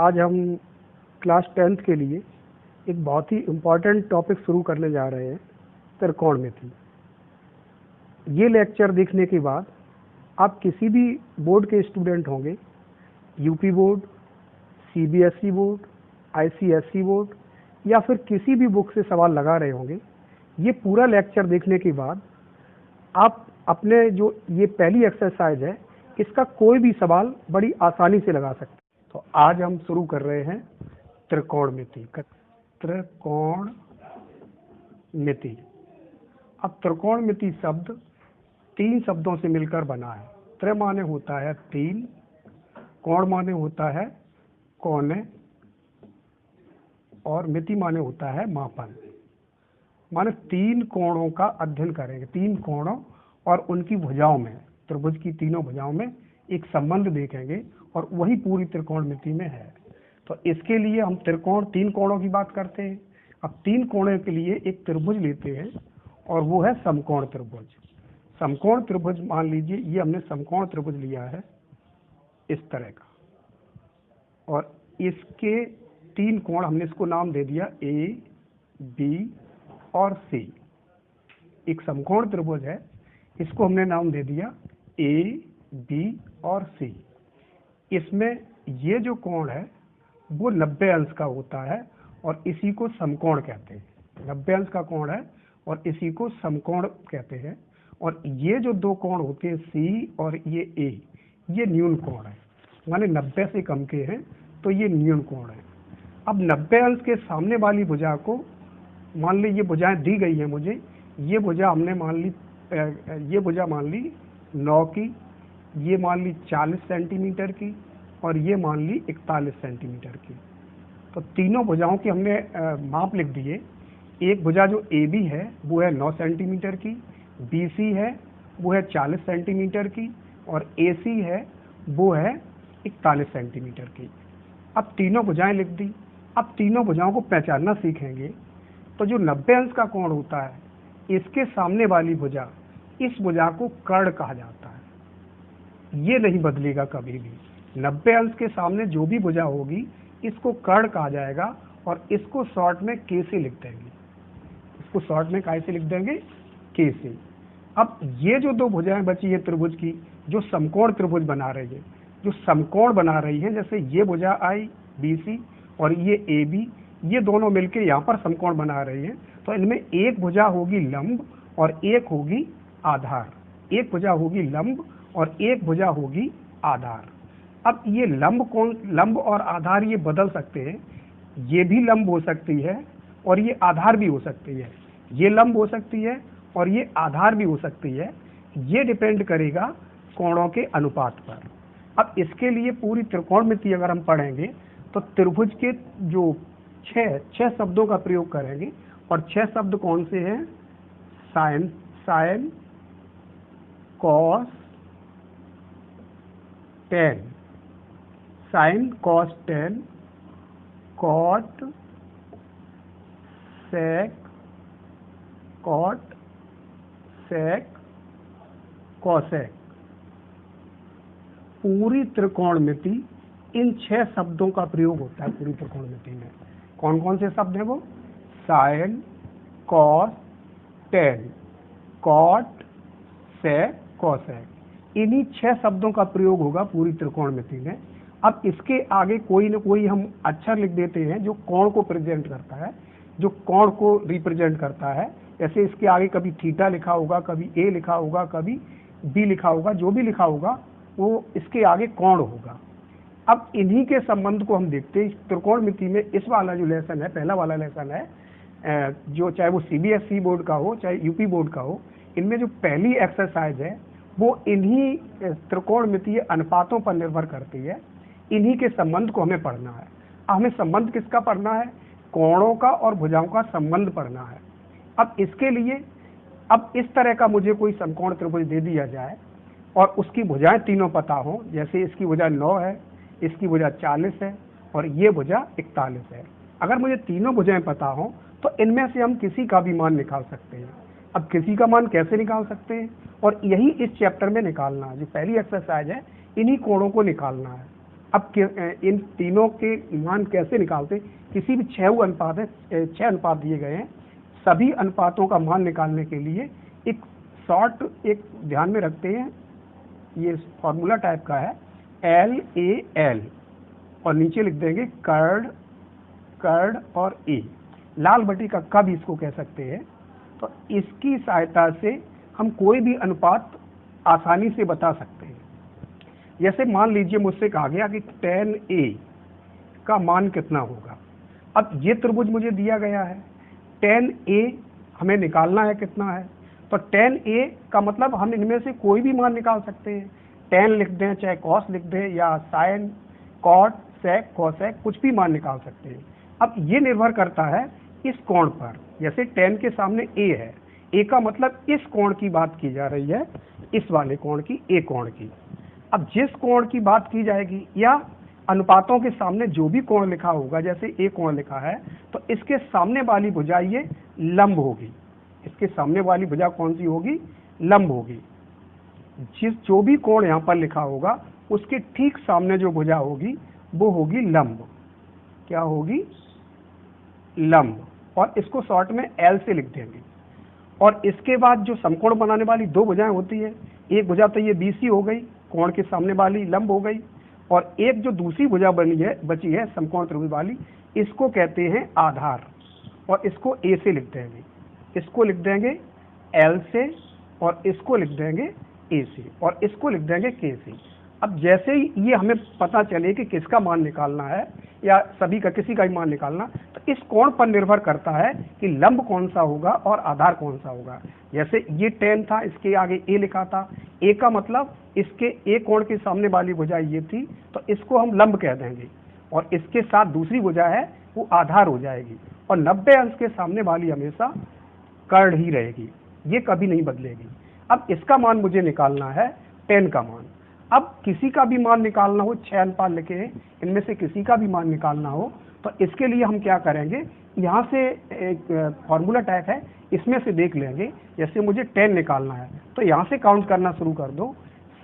आज हम class 10th के लिए एक बहुत ही इम्पॉर्टेंट टॉपिक शुरू करने जा रहे हैं, त्रिकोणमिति। ये लेक्चर देखने के बाद आप किसी भी बोर्ड के स्टूडेंट होंगे, UP board, CBSE board, ICSE board या फिर किसी भी बुक से सवाल लगा रहे होंगे, ये पूरा लेक्चर देखने के बाद आप अपने जो ये पहली एक्सरसाइज है इसका कोई भी सवाल बड़ी आसानी से लगा सकते हैं। तो आज हम शुरू कर रहे हैं त्रिकोणमिति। त्रिकोणमिति। अब त्रिकोणमिति शब्द 3 शब्दों से मिलकर बना है। त्रि माने होता है 3, कोण माने होता है कोने, और मिति माने होता है मापन। माने 3 कोणों का अध्ययन करेंगे, 3 कोणों और उनकी भुजाओं में, त्रिभुज की तीनों भुजाओं में एक संबंध देखेंगे और वही पूरी त्रिकोणमिति में है। तो इसके लिए हम 3 कोणों की बात करते हैं। अब 3 कोणों के लिए एक त्रिभुज लेते हैं और वो है समकोण त्रिभुज। समकोण त्रिभुज मान लीजिए, ये हमने समकोण त्रिभुज लिया है इस तरह का, और इसके 3 कोण हमने इसको नाम दे दिया ए, बी और सी। एक समकोण त्रिभुज है, इसको हमने नाम दे दिया ए, बी और सी। इसमें ये जो कोण है वो 90 अंश का होता है और इसी को समकोण कहते हैं। 90 अंश का कोण है और इसी को समकोण कहते हैं। और ये जो 2 कोण होते हैं सी और ये ए, ये न्यून कोण है, माने 90 से कम के हैं तो ये न्यून कोण है। अब 90 अंश के सामने वाली भुजा को मान ली, ये भुजाएं दी गई है मुझे, ये भुजा हमने मान ली, ये भुजा मान ली 9 की, ये मान ली 40 सेंटीमीटर की और ये मान ली 41 सेंटीमीटर की। तो तीनों भुजाओं की हमने माप लिख दिए। एक भुजा जो ए बी है वो है 9 सेंटीमीटर की, बी सी है वो है 40 सेंटीमीटर की और ए सी है वो है 41 सेंटीमीटर की। अब तीनों भुजाएं लिख दी। अब तीनों भुजाओं को पहचानना सीखेंगे। तो जो 90 अंश का कोण होता है, इसके सामने वाली भुजा, इस भुजा को कर्ण कहा जाता है। ये नहीं बदलेगा कभी भी। 90 अंश के सामने जो भी भुजा होगी इसको कर्ण कहा जाएगा और इसको शॉर्ट में के से लिख देंगे। इसको शॉर्ट में काय से लिख देंगे? के से। अब ये जो 2 भुजाएं बची है त्रिभुज की, जो समकोण त्रिभुज बना रही है, जो समकोण बना रही है, जैसे ये भुजा आई बी सी और ये ए बी, ये दोनों मिलकर यहाँ पर समकोण बना रही है। तो इनमें एक भुजा होगी लंब और एक होगी आधार। एक भुजा होगी लंब और एक भुजा होगी आधार। अब ये लंब और आधार ये बदल सकते हैं। ये भी लंब हो सकती है और ये आधार भी हो सकती है। ये लंब हो सकती है और ये आधार भी हो सकती है। ये डिपेंड करेगा कोणों के अनुपात पर। अब इसके लिए पूरी त्रिकोणमिति अगर हम पढ़ेंगे तो त्रिभुज के जो 6 शब्दों का प्रयोग करेंगे। और 6 शब्द कौन से हैं? Sine, cos, tan, sine, cos, tan, cot, sec, cosec. पूरी त्रिकोणमिति इन 6 शब्दों का प्रयोग होता है। पूरी त्रिकोणमिति में कौन कौन से शब्द हैं वो? Sign, cos, tan, cot, sec, cosec. इन्हीं 6 शब्दों का प्रयोग होगा पूरी त्रिकोणमिति में। अब इसके आगे कोई न कोई हम अक्षर लिख देते हैं जो कोण को प्रेजेंट करता है, जो कोण को रिप्रेजेंट करता है। जैसे इसके आगे कभी थीटा लिखा होगा, कभी ए लिखा होगा, कभी बी लिखा होगा। जो भी लिखा होगा वो इसके आगे कोण होगा। अब इन्हीं के संबंध को हम देखते हैं त्रिकोणमिति में। इस वाला जो लेसन है, पहला वाला लेसन है, जो चाहे वो सीबीएसई बोर्ड का हो चाहे यूपी बोर्ड का हो, इनमें जो पहली एक्सरसाइज है वो इन्हीं त्रिकोणमितीय अनुपातों पर निर्भर करती है। इन्हीं के संबंध को हमें पढ़ना है। हमें संबंध किसका पढ़ना है? कोणों का और भुजाओं का संबंध पढ़ना है। अब इसके लिए, अब इस तरह का मुझे कोई समकोण त्रिभुज दे दिया जाए और उसकी भुजाएं तीनों पता हो, जैसे इसकी भुजा 9 है, इसकी भुजा 40 है और ये भुजा 41 है। अगर मुझे तीनों भुजाएं पता हो तो इनमें से हम किसी का भी मान निकाल सकते हैं। अब किसी का मान कैसे निकाल सकते हैं? और यही इस चैप्टर में निकालना है। जो पहली एक्सरसाइज है, इन्हीं कोणों को निकालना है। अब इन तीनों के मान कैसे निकालते? किसी भी 6 अनुपात है, 6 अनुपात दिए गए हैं, सभी अनुपातों का मान निकालने के लिए एक ध्यान में रखते हैं, ये फॉर्मूला टाइप का है, LAL, और नीचे लिख देंगे कर्ड और ए, लाल बटी का कब इसको कह सकते हैं। तो इसकी सहायता से हम कोई भी अनुपात आसानी से बता सकते हैं। जैसे मान लीजिए मुझसे कहा गया कि tan A का मान कितना होगा। अब ये त्रिभुज मुझे दिया गया है, tan A हमें निकालना है कितना है, तो tan A का मतलब हम इनमें से कोई भी मान निकाल सकते हैं। tan लिख दें, चाहे cos लिख दें, या sin, cot, sec, cosec, कुछ भी मान निकाल सकते हैं। अब ये निर्भर करता है इस कोण पर। जैसे tan के सामने A है, A का मतलब इस कोण की बात की जा रही है, इस वाले कोण की, A कोण की। अब जिस कोण की बात की जाएगी, या अनुपातों के सामने जो भी कोण लिखा होगा, जैसे A कोण लिखा है, तो इसके सामने वाली भुजा ये लंब होगी। इसके सामने वाली भुजा कौन सी होगी? लंब होगी। जो भी कोण यहाँ पर लिखा होगा, उसके ठीक सामने जो भुजा होगी वो होगी लंब। क्या होगी? लंब। और इसको शॉर्ट में L से लिख देंगे। और इसके बाद जो समकोण बनाने वाली दो भुजाएं होती है, एक भुजा तो ये BC हो गई, कोण के सामने वाली लंब हो गई, और एक जो दूसरी भुजा बची है समकोण त्रिभुज वाली, इसको कहते हैं आधार, और इसको A से लिख देंगे, इसको लिख देंगे L से, और इसको लिख देंगे A से, और इसको लिख देंगे K से। अब जैसे ही ये हमें पता चले कि किसका मान निकालना है, या सभी का किसी का ही मान निकालना, तो इस कोण पर निर्भर करता है कि लंब कौन सा होगा और आधार कौन सा होगा। जैसे ये tan था, इसके आगे A लिखा था, A का मतलब इसके A कोण के सामने वाली भुजा ये थी, तो इसको हम लंब कह देंगे, और इसके साथ दूसरी भुजा है वो आधार हो जाएगी, और 90 अंश के सामने वाली हमेशा कर्ण ही रहेगी, ये कभी नहीं बदलेगी। अब इसका मान मुझे निकालना है, tan का मान। अब किसी का भी मान निकालना हो, 6 अनुपात लिखे हैं, इनमें से किसी का भी मान निकालना हो, तो इसके लिए हम क्या करेंगे, यहाँ से एक फॉर्मूला टाइप है, इसमें से देख लेंगे। जैसे मुझे tan निकालना है, तो यहाँ से काउंट करना शुरू कर दो।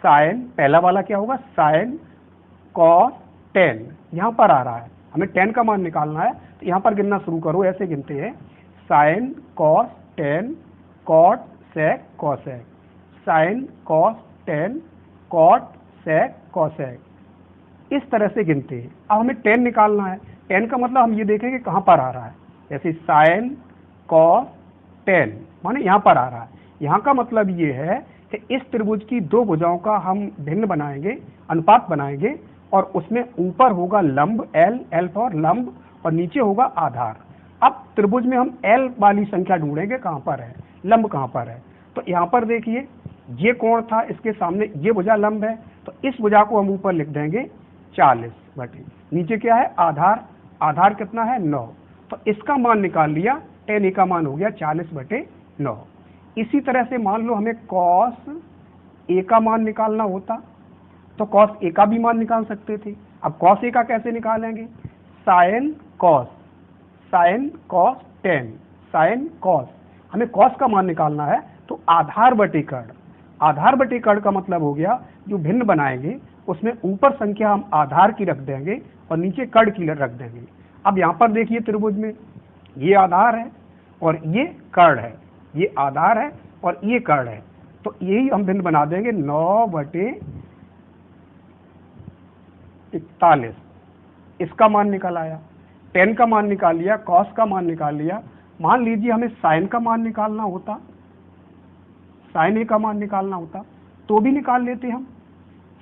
साइन, पहला वाला क्या होगा? साइन cos tan, यहाँ पर आ रहा है, हमें tan का मान निकालना है, तो यहाँ पर गिनना शुरू करो, ऐसे गिनते हैं, sine cos tan cot sec cosec, sine cos tan cot sec cosec, इस तरह से गिनते हैं। अब हमें tan निकालना है, tan का मतलब हम ये देखेंगे कहाँ पर आ रहा है, जैसे साइन cos tan माने यहाँ पर आ रहा है। यहाँ का मतलब ये है कि इस त्रिभुज की दो भुजाओं का हम भिन्न बनाएंगे, अनुपात बनाएंगे, और उसमें ऊपर होगा लंब L फॉर लंब, और नीचे होगा आधार। अब त्रिभुज में हम L वाली संख्या ढूंढेंगे, कहाँ पर है, लंब कहाँ पर है। तो यहाँ पर देखिए, ये कोण था, इसके सामने ये भुजा लंब है, तो इस भुजा को हम ऊपर लिख देंगे 40 बटे, नीचे क्या है? आधार। आधार कितना है? 9। तो इसका मान निकाल लिया, tan A का मान हो गया 40/9। इसी तरह से मान लो हमें cos A का मान निकालना होता, तो cos A का भी मान निकाल सकते थे। अब cos A का कैसे निकालेंगे? sin cos tan, sin cos, हमें cos का मान निकालना है, तो आधार बटे कर्ण। आधार बटे कर्ण का मतलब हो गया, जो भिन्न बनाएंगे उसमें ऊपर संख्या हम आधार की रख देंगे और नीचे कर्ण की रख देंगे। अब यहाँ पर देखिए त्रिभुज में ये आधार है और ये कर्ण है, ये आधार है और ये कर्ण है, तो यही हम भिन्न बना देंगे 9/41। इसका मान निकल आया, tan का मान निकाल लिया, cos का मान निकाल लिया। मान लीजिए हमें sin का मान निकालना होता, sin A का मान निकालना होता, तो भी निकाल लेते हम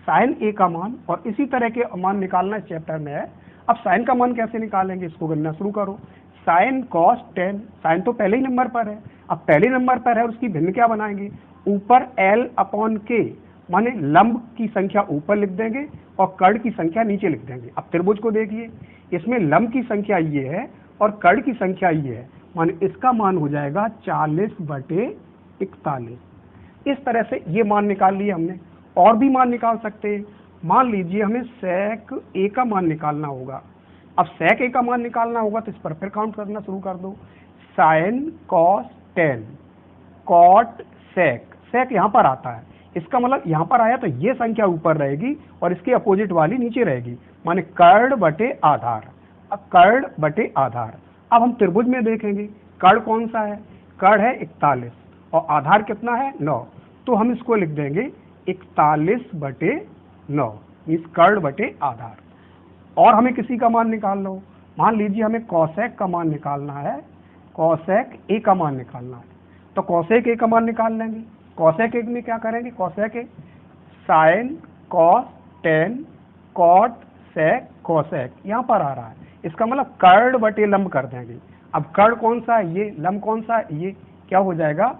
sin A का मान, और इसी तरह के मान निकालना इस चैप्टर में है। अब sin का मान कैसे निकालेंगे, इसको गणना शुरू करो। sin cos tan, sin तो पहले ही नंबर पर है, अब पहले नंबर पर है, उसकी भिन्न क्या बनाएंगे? ऊपर L/K, माने लंब की संख्या ऊपर लिख देंगे और कर्ण की संख्या नीचे लिख देंगे। अब त्रिभुज को देखिए, इसमें लंब की संख्या ये है और कर्ण की संख्या ये है, माने इसका मान हो जाएगा 40/41। इस तरह से ये मान निकाल लिए हमने। और भी मान निकाल सकते हैं। मान लीजिए हमें sec A का मान निकालना होगा। अब sec A का मान निकालना होगा, तो इस पर फिर काउंट करना शुरू कर दो। sin cos tan cot sec, sec यहाँ पर आता है, इसका मतलब यहाँ पर आया तो ये संख्या ऊपर रहेगी और इसके अपोजिट वाली नीचे रहेगी, माने कर्ण बटे आधार। अब कर्ण बटे आधार। अब हम त्रिभुज में देखेंगे कर्ण कौन सा है, कर्ण है 41 और आधार कितना है 9, तो हम इसको लिख देंगे 41/9 मीन्स कर्ण बटे आधार। और हमें किसी का मान निकाल लो, मान लीजिए हमें कौसेक का मान निकालना है, कौसेक ए का मान निकालना है, तो कौसेक ए का मान निकाल लेंगे। कौसेक ए में क्या करेंगे, cosec A sine cos tan cot sec cosec यहाँ पर आ रहा है, इसका मतलब कर्ण बटे लंब कर देंगे। अब कर्ण कौन सा है ये, लंब कौन सा है ये, क्या हो जाएगा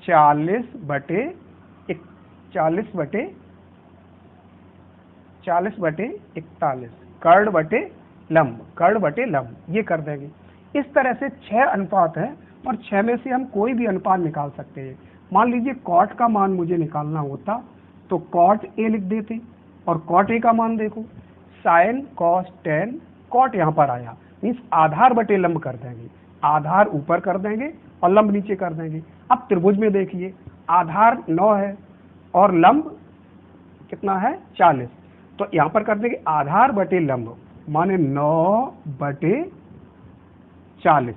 40/41 कर्ण बटे लंब, कर्ण बटे लंब ये कर देंगे। इस तरह से 6 अनुपात है और 6 में से हम कोई भी अनुपात निकाल सकते हैं। मान लीजिए कॉट का मान मुझे निकालना होता तो कॉट ए लिख देते और कॉट ए का मान देखो साइन कॉस टेन कॉट यहाँ पर आया मीन्स आधार बटे लंब कर देंगे, आधार ऊपर कर देंगे और लंब नीचे कर देंगे। अब त्रिभुज में देखिए आधार 9 है और लंब कितना है 40, तो यहाँ पर कर देंगे आधार बटे लंब माने 9/40।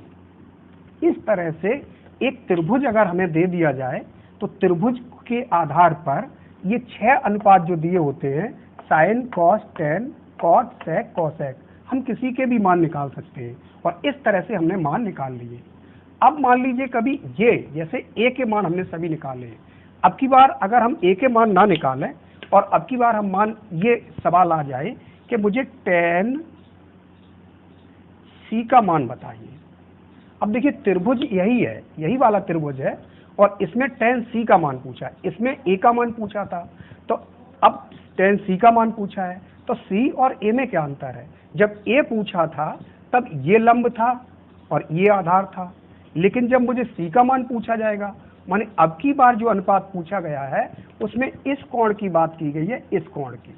इस तरह से एक त्रिभुज अगर हमें दे दिया जाए तो त्रिभुज के आधार पर ये 6 अनुपात जो दिए होते हैं sine cos tan cot sec cosec, हम किसी के भी मान निकाल सकते हैं और इस तरह से हमने मान निकाल लिए। अब मान लीजिए कभी ये जैसे ए के मान हमने सभी निकाले, अब की बार अगर हम ए के मान ना निकालें और अब की बार हम मान ये सवाल आ जाए कि मुझे tan C का मान बताइए। अब देखिए त्रिभुज यही है, यही वाला त्रिभुज है और इसमें tan C का मान पूछा है, इसमें A का मान पूछा था, तो अब tan C का मान पूछा है तो C और A में क्या अंतर है। जब A पूछा था तब ये लंब था और ये आधार था, लेकिन जब मुझे C का मान पूछा जाएगा माने अब की बार जो अनुपात पूछा गया है उसमें इस कोण की बात की गई है, इस कोण की,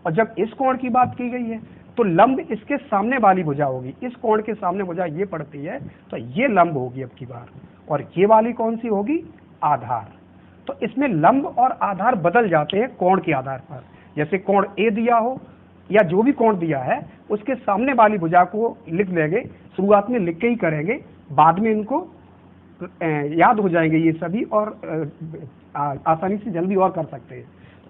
और जब इस कोण की बात की गई है तो लंब इसके सामने वाली भुजा होगी, इस कोण के सामने भुजा ये पड़ती है तो ये लंब होगी अब की बार, और ये वाली कौन सी होगी आधार। तो इसमें लंब और आधार बदल जाते हैं कोण के आधार पर, जैसे कोण ए दिया हो या जो भी कोण दिया है उसके सामने वाली भुजा को लिख देंगे, शुरुआत में लिख के ही करेंगे, बाद में इनको याद हो जाएंगे ये सभी और आसानी से जल्दी और कर सकते हैं।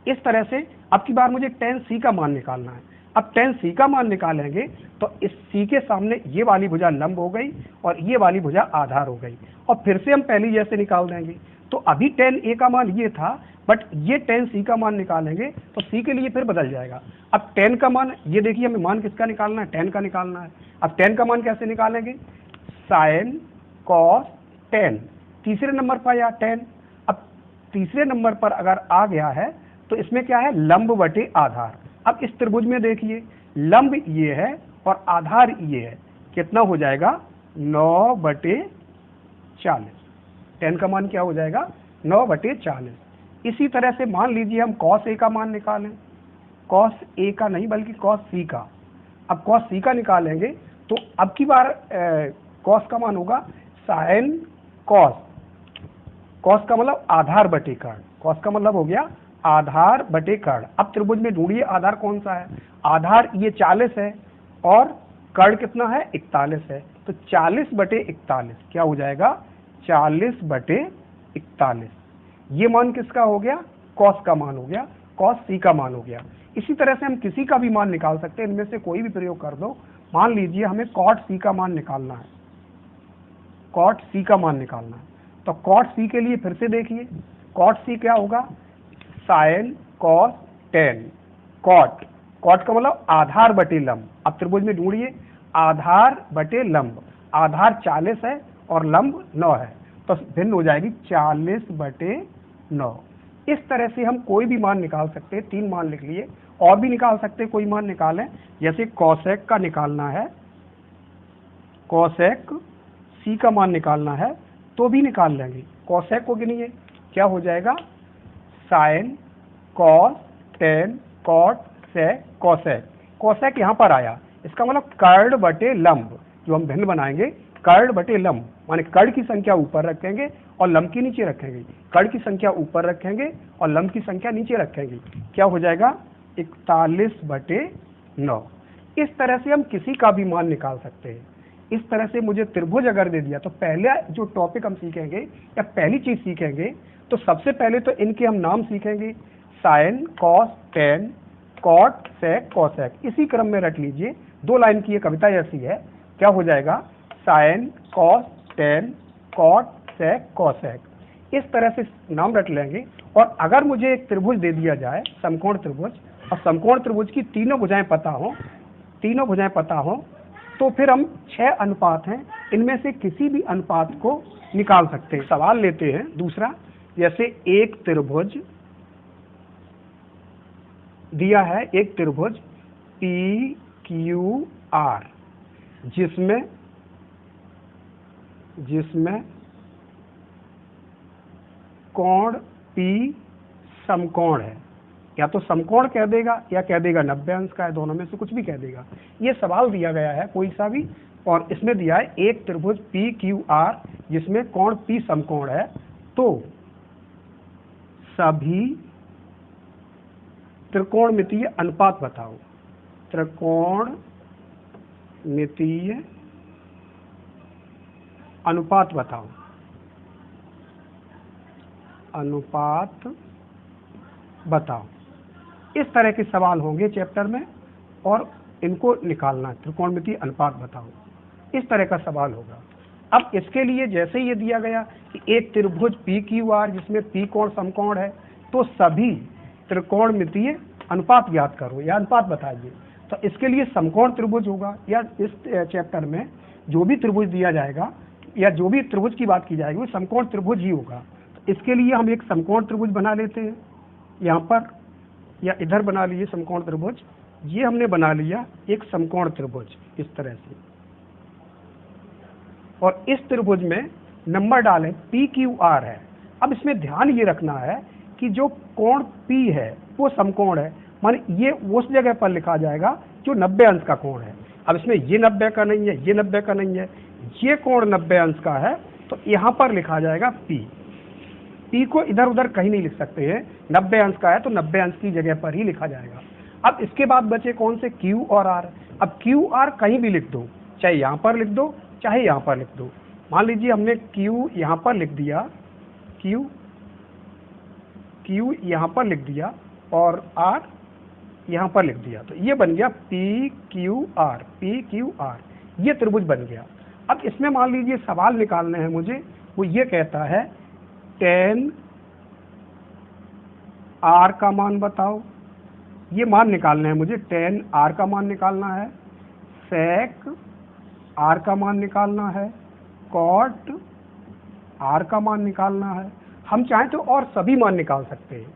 इस तरह से अब की बार मुझे tan C का मान निकालना है। अब tan C का मान निकालेंगे तो इस C के सामने ये वाली भुजा लंब हो गई और ये वाली भुजा आधार हो गई, और फिर से हम पहली जैसे निकाल देंगे। तो अभी tan A का मान ये था बट ये tan C का मान निकालेंगे तो C के लिए फिर बदल जाएगा। अब tan का मान ये देखिए हमें मान किसका निकालना है, tan का निकालना है। अब tan का मान कैसे निकालेंगे, साइन कॉस टेन, तीसरे नंबर पर आया tan। अब तीसरे नंबर पर अगर आ गया है तो इसमें क्या है लंब बटे आधार। अब इस त्रिभुज में देखिए लंब ये है और आधार ये है, कितना हो जाएगा 9/40, tan का मान क्या हो जाएगा 9/40। इसी तरह से मान लीजिए हम cos A का मान निकालें, cos A का नहीं बल्कि cos C का। अब cos C का निकालेंगे तो अब की बार cos का मान होगा साइन कॉस, कॉस का मतलब आधार बटे कर्ण, कॉस का मतलब हो गया आधार बटे कर्ण। अब त्रिभुज में ढूंढिए आधार कौन सा है, आधार ये 40 है और कर्ण कितना है 41 है, तो 40/41 क्या हो जाएगा 40/41। ये मान किसका हो गया, कॉस का मान हो गया, कॉस C का मान हो गया। इसी तरह से हम किसी का भी मान निकाल सकते हैं, इनमें से कोई भी प्रयोग कर दो। मान लीजिए हमें कॉट C का मान निकालना है, कॉट C का मान निकालना है, तो कॉट C के लिए फिर से देखिए कॉट C क्या होगा sine cos tan cot, cot का मतलब आधार बटे लंब। अब त्रिभुज में ढूंढिए आधार बटे लंब, आधार 40 है और लंब 9 है तो भिन्न हो जाएगी 40/9। इस तरह से हम कोई भी मान निकाल सकते हैं, 3 मान लिख लिए, और भी निकाल सकते हैं, कोई मान निकालें, जैसे कौसेक का निकालना है, कौसेक C का मान निकालना है तो भी निकाल लेंगे। कौसेक को गिनिए क्या हो जाएगा sine cos tan cot sec cosec, cosec यहाँ पर आया, इसका मतलब कर्ण बटे लंब, जो हम भिन्न बनाएंगे कर्ण बटे लंब, माने कर्ण की संख्या ऊपर रखेंगे और लंब की नीचे रखेंगे, कर्ण की संख्या ऊपर रखेंगे और लंब की संख्या नीचे रखेंगे, क्या हो जाएगा 41/9। इस तरह से हम किसी का भी मान निकाल सकते हैं। इस तरह से मुझे त्रिभुज अगर दे दिया तो पहले जो टॉपिक हम सीखेंगे या पहली चीज सीखेंगे तो सबसे पहले तो इनके हम नाम सीखेंगे, sign, cos, tan, cot, sec, cosec, इसी क्रम में रट लीजिए। 2 लाइन की ये कविता ऐसी है, क्या हो जाएगा, sine, cos, tan, cot, sec, cosec, इस तरह से नाम रट लेंगे। और अगर मुझे एक त्रिभुज दे दिया जाए, समकोण त्रिभुज, और समकोण त्रिभुज की तीनों भुजाएं पता हो, तो फिर हम 6 अनुपात हैं, इनमें से किसी भी अनुपात को निकाल सकते हैं। सवाल लेते हैं दूसरा, जैसे एक त्रिभुज दिया है, एक त्रिभुज पी क्यू आर, जिसमें कोण P समकोण है, या तो समकोण कह देगा या कह देगा 90 अंश का है, दोनों में से कुछ भी कह देगा। ये सवाल दिया गया है कोई सा भी, और इसमें दिया है एक त्रिभुज PQR जिसमें कोण P समकोण है, तो सभी त्रिकोणमितीय अनुपात बताओ। त्रिकोणमितीय अनुपात बताओ। इस तरह के सवाल होंगे चैप्टर में और इनको निकालना है। त्रिकोणमितीय अनुपात बताओ, इस तरह का सवाल होगा। अब इसके लिए जैसे ये दिया गया कि एक त्रिभुज PQR जिसमें P कोण समकोण है, तो सभी त्रिकोणमितीय अनुपात ज्ञात करो या अनुपात बताइए। तो इसके लिए समकोण त्रिभुज होगा, या इस चैप्टर में जो भी त्रिभुज दिया जाएगा या जो भी त्रिभुज की बात की जाएगी वो समकोण त्रिभुज ही होगा। तो इसके लिए हम एक समकोण त्रिभुज बना लेते हैं, यहाँ पर या इधर बना लिए समकोण त्रिभुज। ये हमने बना लिया एक समकोण त्रिभुज इस तरह से, और इस त्रिभुज में नंबर डालें PQR है। अब इसमें ध्यान ये रखना है कि जो कोण P है वो समकोण है, माने ये उस जगह पर लिखा जाएगा जो 90 अंश का कोण है। अब इसमें ये 90 का नहीं है, ये 90 का नहीं है, ये कोण 90 अंश का है, तो यहाँ पर लिखा जाएगा P को इधर उधर कहीं नहीं लिख सकते हैं, 90 अंश का है तो 90 अंश की जगह पर ही लिखा जाएगा। अब इसके बाद बचे कौन से, Q और R। अब QR कहीं भी लिख दो, चाहे यहाँ पर लिख दो चाहे यहाँ पर लिख दो। मान लीजिए हमने Q यहाँ पर लिख दिया, Q यहाँ पर लिख दिया और R यहाँ पर लिख दिया, तो ये बन गया PQR। ये त्रिभुज बन गया। अब इसमें मान लीजिए सवाल निकालने हैं मुझे, वो ये कहता है tan R का मान बताओ। ये मान निकालना है मुझे, tan R का मान निकालना है, sec R का मान निकालना है, cot R का मान निकालना है। हम चाहें तो और सभी मान निकाल सकते हैं।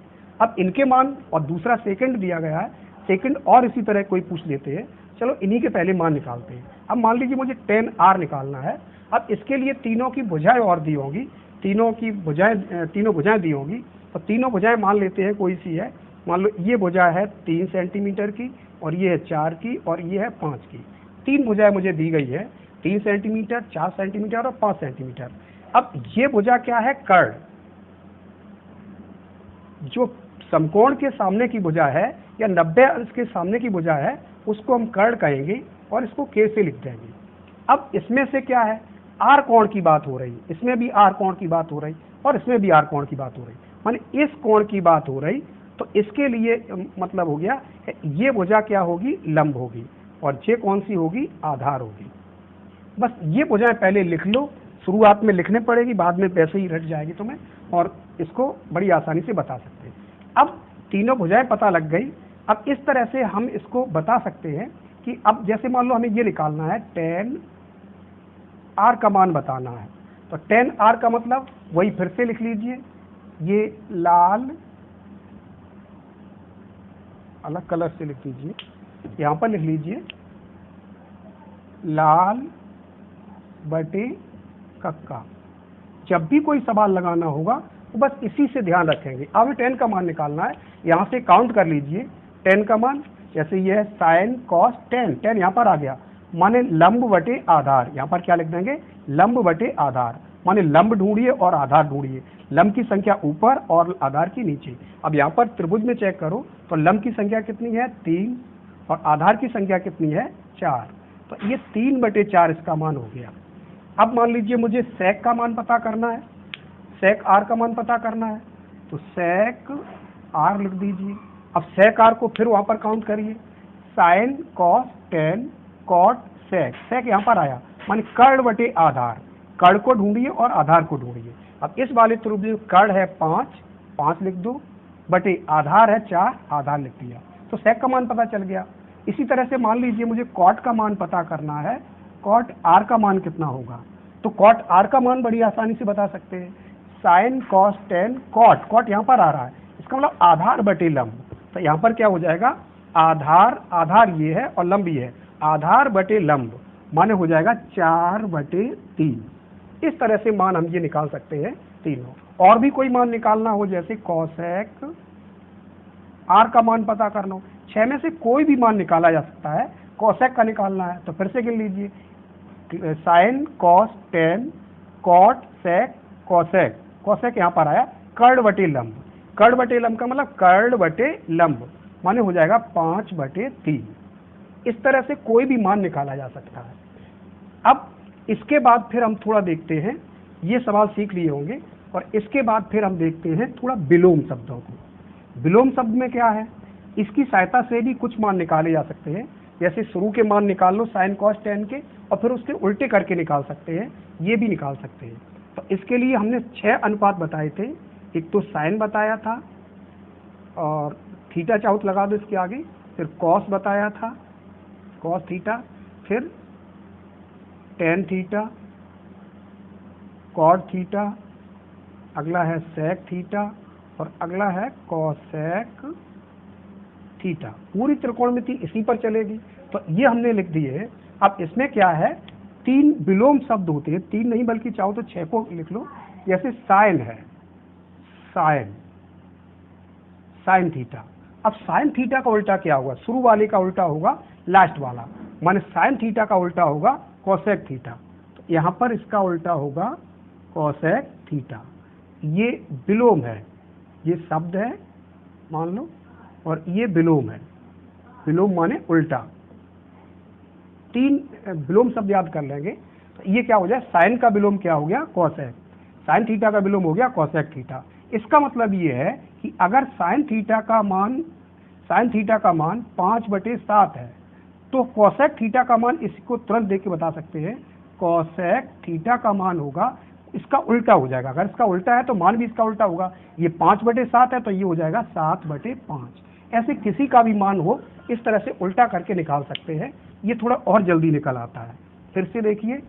अब इनके मान, और दूसरा सेकंड दिया गया है, सेकंड और इसी तरह कोई पूछ लेते हैं, चलो इन्हीं के पहले मान निकालते हैं। अब मान लीजिए मुझे tan R निकालना है। अब इसके लिए तीनों की भुजाएं और दी होंगी, तीनों भुजाएं दी होंगी, तो तीनों भुजाएं मान लेते हैं कोई सी है। मान लो ये भुजा है 3 सेंटीमीटर की, और ये है 4 की, और ये है 5 की। 3 भुजाएं मुझे दी गई है, 3 सेंटीमीटर, 4 सेंटीमीटर और 5 सेंटीमीटर। अब ये भुजा क्या है, कर्ण। जो समकोण के सामने की भुजा है या 90 अंश के सामने की भुजा है उसको हम कर्ण कहेंगे और इसको K से लिख देंगे। अब इसमें से क्या है, R कोण की बात हो रही, इसमें भी R कोण की बात हो रही और इसमें भी R कोण की बात हो रही, माने इस कोण की बात हो रही। तो इसके लिए मतलब हो गया ये भुजा क्या होगी, लंब होगी, और ये कौन सी होगी, आधार होगी। बस ये भुजाएं पहले लिख लो, शुरुआत में लिखने पड़ेगी, बाद में वैसे ही रट जाएगी तुम्हें, और इसको बड़ी आसानी से बता सकते हैं। अब तीनों भुजाएं पता लग गई। अब इस तरह से हम इसको बता सकते हैं कि अब जैसे मान लो हमें ये निकालना है, tan R का मान बताना है, तो tan R का मतलब वही फिर से लिख लीजिए, ये लाल अलग कलर से लिख दीजिए, यहाँ पर लिख लीजिए लाल बटे कक्का। जब भी कोई सवाल लगाना होगा तो बस इसी से ध्यान रखेंगे। अब 10 का मान निकालना है, यहाँ से काउंट कर लीजिए 10 का मान, जैसे ये है साइन कॉस 10 यहाँ पर आ गया, माने लंब बटे आधार। यहाँ पर क्या लिख देंगे, लंब बटे आधार, माने लंब ढूंढिए और आधार ढूंढिए। लंब की संख्या ऊपर और आधार की नीचे। अब यहाँ पर त्रिभुज में चेक करो तो लंब की संख्या कितनी है, 3, और आधार की संख्या कितनी है 4, तो ये 3/4 इसका मान हो गया। अब मान लीजिए मुझे sec का मान पता करना है, sec r का मान पता करना है, तो sec r लिख दीजिए। अब sec r को फिर वहां पर काउंट करिए, sin cos tan cot sec यहाँ पर आया, माने कर्ण बटे आधार, कर्ण को ढूंढिए और आधार को ढूंढिए। अब इस वाले त्रिभुज में कर्ण है 5 लिख दो, बटे आधार है 4, आधार लिख दिया, तो sec का मान पता चल गया। इसी तरह से मान लीजिए मुझे cot का मान पता करना है, cot r का मान कितना होगा, तो cot r का मान बड़ी आसानी से बता सकते हैं, sin cos tan cot यहाँ पर आ रहा है, इसका मतलब आधार बटे लंब, तो यहाँ पर क्या हो जाएगा, आधार ये है और लंब ये है, आधार बटे लंब माने हो जाएगा 4/3। इस तरह से मान हम ये निकाल सकते हैं तीनों। और भी कोई मान निकालना हो, जैसे cosec r का मान पता करना हो, 6 में से कोई भी मान निकाला जा सकता है। cosec का निकालना है तो फिर से गिन लीजिए, sin cos tan cot sec cosec यहाँ पर आया कर्ण बटे लंब, कर्ण बटे लंब का मतलब कर्ण बटे लंब माने हो जाएगा 5/3। इस तरह से कोई भी मान निकाला जा सकता है। अब इसके बाद फिर हम थोड़ा देखते हैं, ये सवाल सीख लिए होंगे, और इसके बाद फिर हम देखते हैं थोड़ा विलोम शब्दों को। विलोम शब्द में क्या है, इसकी सहायता से भी कुछ मान निकाले जा सकते हैं, जैसे शुरू के मान निकाल लो sin cos tan के और फिर उसके उल्टे करके निकाल सकते हैं, ये भी निकाल सकते हैं। तो इसके लिए हमने 6 अनुपात बताए थे, एक तो साइन बताया था और थीटा चाहो तो लगा दो इसके आगे, फिर कॉस बताया था कॉस थीटा, फिर टेन थीटा, कॉट थीटा, अगला है सेक थीटा और अगला है कॉसेक थीटा। पूरी त्रिकोणमिति इसी पर चलेगी, तो ये हमने लिख दिए। अब इसमें क्या है, 3 विलोम शब्द होते हैं, 3 नहीं बल्कि चाहो तो 6 को लिख लो। जैसे साइन है, साइन थीटा। अब साइन थीटा का उल्टा क्या होगा, शुरू वाले का उल्टा होगा लास्ट वाला, माने साइन थीटा का उल्टा होगा कॉसेक थीटा, तो यहाँ पर इसका उल्टा होगा कॉसेक थीटा। ये विलोम है, ये शब्द है मान लो, और ये विलोम है, विलोम माने उल्टा। 3 विलोम शब्द याद कर लेंगे, तो ये क्या हो जाए, साइन का विलोम क्या हो गया कॉसेक, साइन थीटा का विलोम हो गया कॉसेक थीटा। इसका मतलब ये है कि अगर साइन थीटा का मान 5/7 है, तो कॉसेक थीटा का मान, इसको तुरंत देख के बता सकते हैं, कॉसेक थीटा का मान होगा इसका उल्टा हो जाएगा। अगर इसका उल्टा है तो मान भी इसका उल्टा होगा, ये 5/7 है तो ये हो जाएगा 7/5। ऐसे किसी का भी मान हो, इस तरह से उल्टा करके निकाल सकते हैं, ये थोड़ा और जल्दी निकल आता है। फिर से देखिए,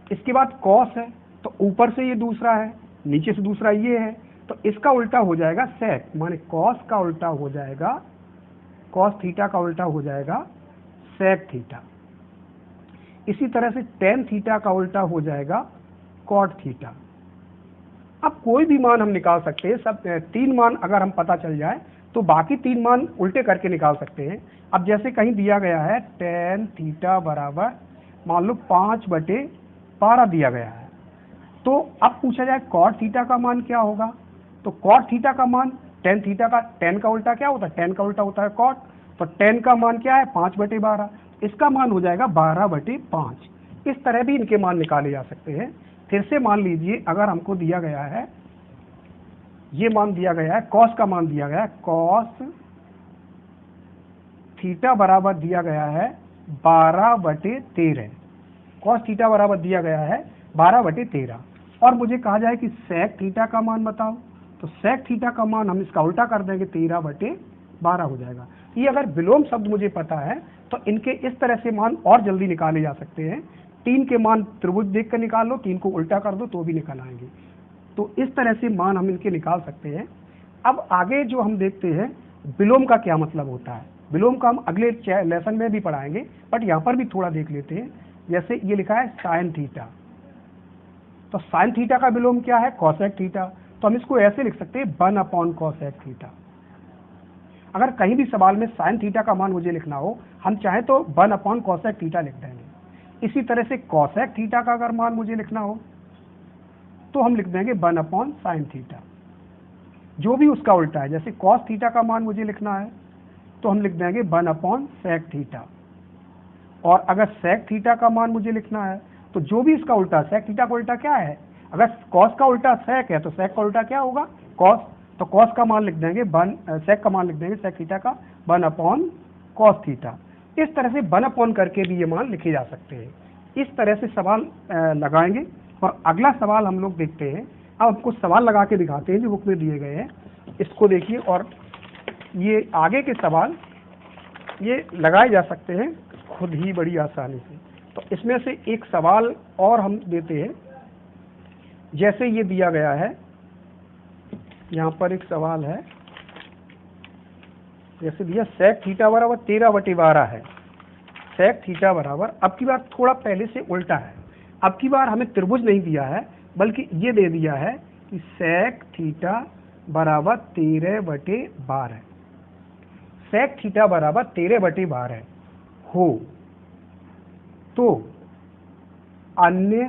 इसके बाद कॉस है, तो ऊपर से ये दूसरा है, नीचे से दूसरा ये है, तो इसका उल्टा हो जाएगा सेक, माने कॉस का उल्टा हो जाएगा, कॉस थीटा का उल्टा हो जाएगा सेक थीटा। इसी तरह से टेन थीटा का उल्टा हो जाएगा कॉट थीटा। अब कोई भी मान हम निकाल सकते हैं, सब 3 मान अगर हम पता चल जाए तो बाकी 3 मान उल्टे करके निकाल सकते हैं। अब जैसे कहीं दिया गया है टेन थीटा बराबर मान लो 5/12 दिया गया है, तो अब पूछा जाए कॉट थीटा का मान क्या होगा, तो कॉट थीटा का मान टेन थीटा का, टेन का उल्टा क्या होता है, टेन का उल्टा होता है कॉट, तो टेन का मान क्या है 5/12, इसका मान हो जाएगा 12/5। इस तरह भी इनके मान निकाले जा सकते हैं। फिर से मान लीजिए अगर हमको दिया गया है, ये मान दिया गया है, कॉस का मान दिया गया है, कॉस थीटा बराबर दिया गया है 12/13, कॉस थीटा बराबर दिया गया है 12/13, और मुझे कहा जाए कि सेक थीटा का मान बताओ, तो सेक थीटा का मान हम इसका उल्टा कर देंगे, 13/12 हो जाएगा। ये अगर विलोम शब्द मुझे पता है तो इनके इस तरह से मान और जल्दी निकाले जा सकते हैं। 3 के मान त्रिभुज देख कर निकाल लो, 3 को उल्टा कर दो तो भी निकल आएंगे। तो इस तरह से मान हम इनके निकाल सकते हैं। अब आगे जो हम देखते हैं विलोम का क्या मतलब होता है, विलोम का हम अगले लेसन में भी पढ़ाएंगे, बट यहाँ पर भी थोड़ा देख लेते हैं। जैसे ये लिखा है साइन थीटा, तो साइन थीटा का विलोम क्या है कॉसेक थीटा, तो हम इसको ऐसे लिख सकते हैं 1/cosec थीटा। अगर कहीं भी सवाल में साइन थीटा का मान मुझे लिखना हो, हम चाहे तो 1/cosec थीटा लिख देंगे। इसी तरह से कॉसेक थीटा का अगर मान मुझे लिखना हो तो हम लिख देंगे 1/sin थीटा, जो भी उसका उल्टा है। जैसे कॉस थीटा का मान मुझे लिखना है तो हम लिख देंगे 1/sec थीटा। और अगर sec थीटा का मान मुझे लिखना है तो जो भी इसका उल्टा, sec थीटा का उल्टा क्या है, अगर cos का उल्टा sec है तो sec का उल्टा क्या होगा, cos। तो cos का मान लिख देंगे sec का मान लिख देंगे sec थीटा का 1/cos थीटा। इस तरह से 1 करके भी ये मान लिखे जा सकते हैं। इस तरह से सवाल लगाएंगे। और अगला सवाल हम लोग देखते हैं। अब हमको सवाल लगा के दिखाते हैं जो बुक में दिए गए हैं, इसको देखिए। और ये आगे के सवाल ये लगाए जा सकते हैं खुद ही बड़ी आसानी से। तो इसमें से एक सवाल और हम देते हैं, जैसे ये दिया गया है, यहाँ पर एक सवाल है, जैसे दिया sec थीटा बराबर 13/12 है। sec थीटा बराबर, अब की बार थोड़ा पहले से उल्टा है, अब की बार हमें त्रिभुज नहीं दिया है बल्कि ये दे दिया है कि sec थीटा बराबर 13/12, sec थीटा बराबर 13/12 हो तो अन्य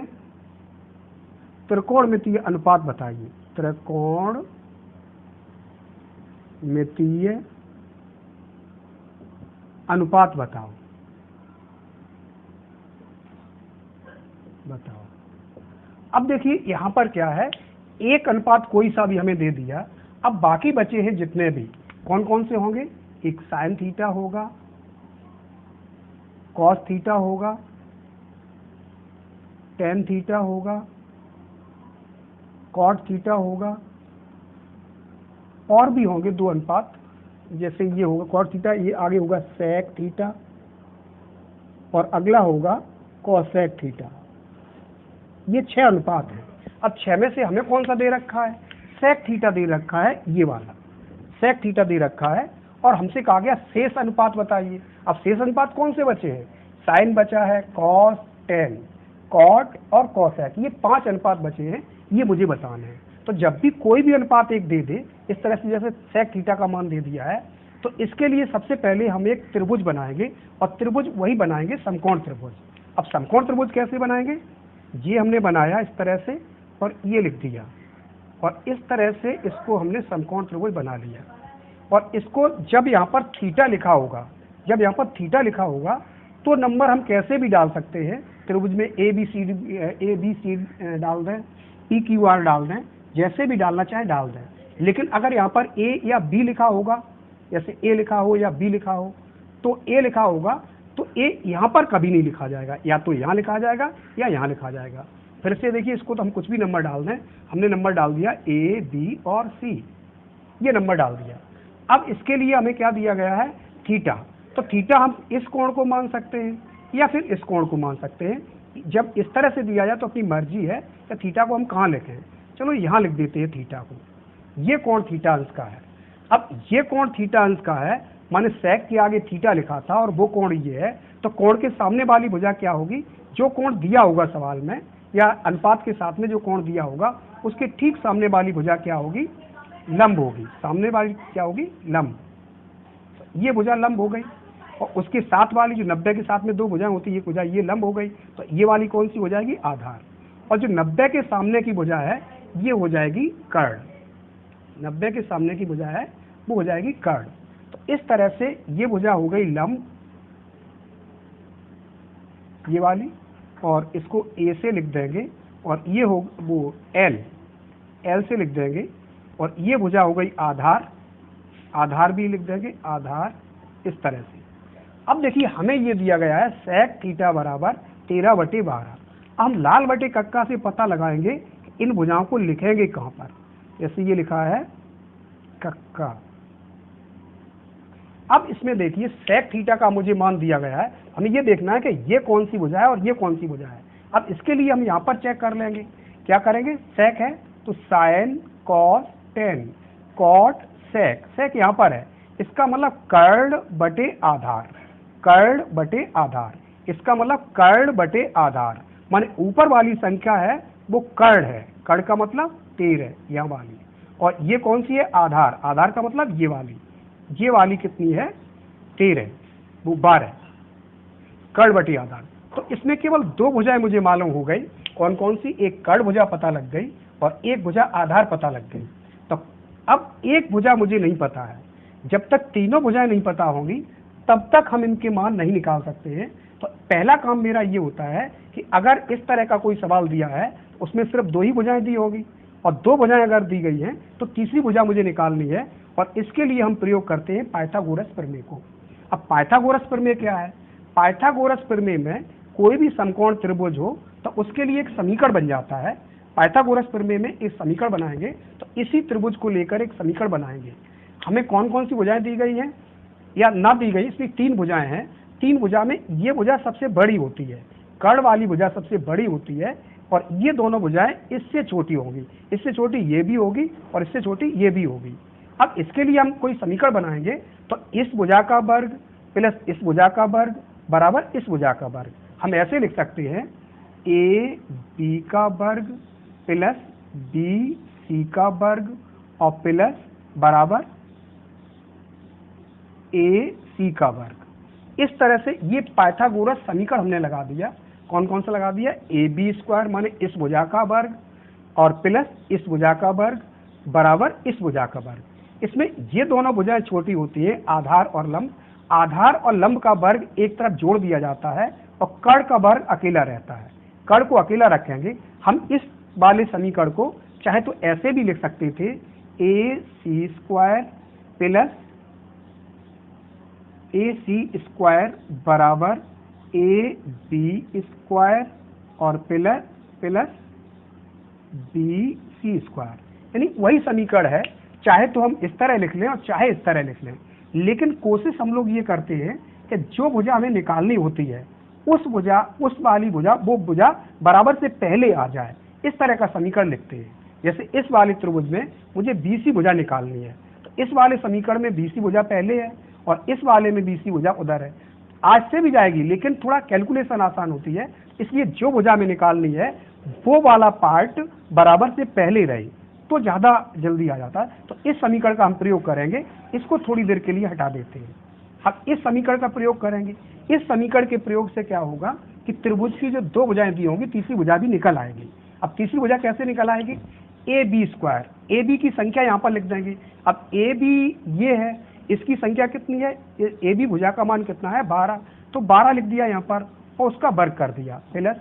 त्रिकोणमितीय अनुपात बताइए। त्रिकोणमितीय अनुपात बताओ। अब देखिए यहां पर क्या है, एक अनुपात कोई सा भी हमें दे दिया। अब बाकी बचे हैं जितने भी, कौन कौन से होंगे, एक साइन थीटा होगा, कॉस थीटा होगा, टेन थीटा होगा, कॉट थीटा होगा, और भी होंगे दो अनुपात, जैसे ये होगा कॉट थीटा, ये आगे होगा सेक थीटा, और अगला होगा कोसेक थीटा। ये 6 अनुपात हैं। अब 6 में से हमें कौन सा दे रखा है, सेक थीटा दे रखा है, ये वाला सेक थीटा दे रखा है। और हमसे कहा गया शेष अनुपात बताइए। अब शेष अनुपात कौन से बचे हैं, साइन बचा है, कॉस, टेन, कॉट और कोसेक, ये 5 अनुपात बचे हैं, ये मुझे बताना है। तो जब भी कोई भी अनुपात एक दे दे, इस तरह से जैसे सेक थीटा का मान दे दिया है, तो इसके लिए सबसे पहले हम एक त्रिभुज बनाएंगे, और त्रिभुज वही बनाएंगे समकोण त्रिभुज। अब समकोण त्रिभुज कैसे बनाएंगे, ये हमने बनाया इस तरह से, और ये लिख दिया, और इस तरह से इसको हमने समकोण त्रिभुज बना लिया। और इसको जब यहाँ पर थीटा लिखा होगा, जब यहाँ पर थीटा लिखा होगा, तो नंबर हम कैसे भी डाल सकते हैं त्रिभुज में, ए बी सी डाल दें, पी क्यू आर डाल दें, जैसे भी डालना चाहे डाल दें। लेकिन अगर यहाँ पर ए या बी लिखा होगा, जैसे ए लिखा हो या बी लिखा हो, तो ए लिखा होगा तो ए यहाँ पर कभी नहीं लिखा जाएगा, या तो यहाँ लिखा जाएगा या यहाँ लिखा जाएगा। फिर से देखिए, इसको तो हम कुछ भी नंबर डाल दें, हमने नंबर डाल दिया ए, बी और सी, ये नंबर डाल दिया। अब इसके लिए हमें क्या दिया गया है, थीटा। तो थीटा हम इस कोण को मान सकते हैं या फिर इस कोण को मान सकते हैं। जब इस तरह से दिया जाए तो अपनी मर्जी है कि थीटा को हम कहाँ लिखें। चलो यहाँ लिख देते हैं थीटा को, ये कोण थीटा अंश का है। अब ये कोण थीटा अंश का है, माने सेक के आगे थीटा लिखा था और वो कोण ये है, तो कोण के सामने वाली भुजा क्या होगी, जो कोण दिया होगा सवाल में या अनुपात के साथ में जो कोण दिया होगा, उसके ठीक सामने वाली भुजा क्या होगी, लंब होगी। सामने वाली क्या होगी, लंब। ये भुजा लंब हो गई, और उसके साथ वाली जो 90 के साथ में दो भुजाएं होती है, ये भुजा ये लंब हो गई, तो ये वाली कौन सी हो जाएगी, आधार। और जो 90 के सामने की भुजा है, ये हो जाएगी कर्ण। 90 के सामने की भुजा है, वो हो जाएगी कर्ण। तो इस तरह से ये भुजा हो गई लंब, ये वाली, और इसको ए से लिख देंगे, और ये हो वो एल से लिख देंगे, और ये भुजा हो गई आधार, आधार भी लिख देंगे, आधार, इस तरह से। अब देखिए हमें ये दिया गया है सेक थीटा बराबर 13/12। हम लाल बटे कक्का से पता लगाएंगे कि इन भुजाओं को लिखेंगे कहाँ पर। जैसे ये लिखा है कक्का। अब इसमें देखिए सेक थीटा का मुझे मान दिया गया है, हमें ये देखना है कि ये कौन सी भुजा है और ये कौन सी भुजा है। अब इसके लिए हम यहाँ पर चेक कर लेंगे, क्या करेंगे, सेक है तो साइन, कॉस, टेन, कॉट, सेक, सेक यहाँ पर है, इसका मतलब कर्ण बटे आधार, कर्ण बटे आधार, इसका मतलब कर्ण बटे आधार, माने ऊपर वाली संख्या है वो कर्ण है, कर्ण का मतलब 13 यहाँ वाली, और ये कौन सी है, आधार, आधार का मतलब ये वाली कितनी है, 13, वो 12, कर्ण बटे आधार। तो इसमें केवल 2 भुजाएं मुझे मालूम हो गई, कौन कौन सी, एक कर्ण भुजा पता लग गई और एक भुजा आधार पता लग गई। तो अब एक भुजा मुझे नहीं पता है, जब तक तीनों भुजाएं नहीं पता होंगी तब तक हम इनके मान नहीं निकाल सकते हैं। तो पहला काम मेरा ये होता है कि अगर इस तरह का कोई सवाल दिया है उसमें सिर्फ 2 ही भुजाएं दी होगी और 2 भुजाएं अगर दी गई हैं तो तीसरी भुजा मुझे निकालनी है, और इसके लिए हम प्रयोग करते हैं पाइथागोरस प्रमेय को। अब पाइथागोरस प्रमेय क्या है? पाइथागोरस प्रमेय में कोई भी समकोण त्रिभुज हो तो उसके लिए एक समीकरण बन जाता है। पाइथागोरस प्रमेय में एक समीकरण बनाएंगे तो इसी त्रिभुज को लेकर एक समीकरण बनाएंगे। हमें कौन कौन सी भुजाएं दी गई हैं या ना दी गई, इसमें 3 भुजाएं हैं। 3 भुजा में ये भुजा सबसे बड़ी होती है, कर्ण वाली भुजा सबसे बड़ी होती है, और ये दोनों भुजाएं इससे छोटी होंगी, इससे छोटी ये भी होगी और इससे छोटी ये भी होगी। अब इसके लिए हम कोई समीकरण बनाएंगे तो इस भुजा का वर्ग प्लस इस भुजा का वर्ग बराबर इस भुजा का वर्ग। हम ऐसे लिख सकते हैं ए बी का वर्ग प्लस बी सी का वर्ग और प्लस बराबर ए सी का वर्ग। इस तरह से ये पाइथागोरस समीकरण हमने लगा दिया। कौन कौन सा लगा दिया? ए बी स्क्वायर माने इस भुजा का वर्ग और प्लस इस भुजा का वर्ग बराबर इस भुजा का वर्ग। इसमें ये दोनों भुजाएं छोटी होती है, आधार और लंब। आधार और लंब का वर्ग एक तरफ जोड़ दिया जाता है और कर्ण का वर्ग अकेला रहता है। कर्ण को अकेला रखेंगे। हम इस वाले समीकरण को चाहे तो ऐसे भी लिख सकते थे, A C square plus A C square बराबर ए बी स्क्वायर और plus plus B C square, यानी वही समीकरण है। चाहे तो हम इस तरह लिख लें और चाहे इस तरह लिख लें, लेकिन कोशिश हम लोग ये करते हैं कि जो भुजा हमें निकालनी होती है उस वाली भुजा वो भुजा बराबर से पहले आ जाए, इस तरह का समीकरण लिखते हैं। जैसे इस वाले त्रिभुज में मुझे बीसी भुजा निकालनी है तो इस वाले समीकरण में बीसी भुजा पहले है और इस वाले में बीसी भुजा उधर है। आज से भी जाएगी लेकिन थोड़ा कैलकुलेशन आसान होती है, इसलिए जो भुजा में निकालनी है वो वाला पार्ट बराबर से पहले रहे तो ज्यादा जल्दी आ जाता है। तो इस समीकरण का हम प्रयोग करेंगे। इसको थोड़ी देर के लिए हटा देते हैं। हम इस समीकरण का प्रयोग करेंगे। इस समीकरण के प्रयोग से क्या होगा कि त्रिभुज की जो 2 भुजाएं दी होंगी तीसरी भुजा भी निकल आएगी। अब तीसरी भुजा कैसे निकल आएगी? A B square, A B की संख्या यहाँ पर लिख देंगे। अब ए बी ये है, इसकी संख्या कितनी है? ए बी भुजा का मान कितना है? 12, तो 12 लिख दिया यहाँ पर और उसका वर्ग कर दिया प्लस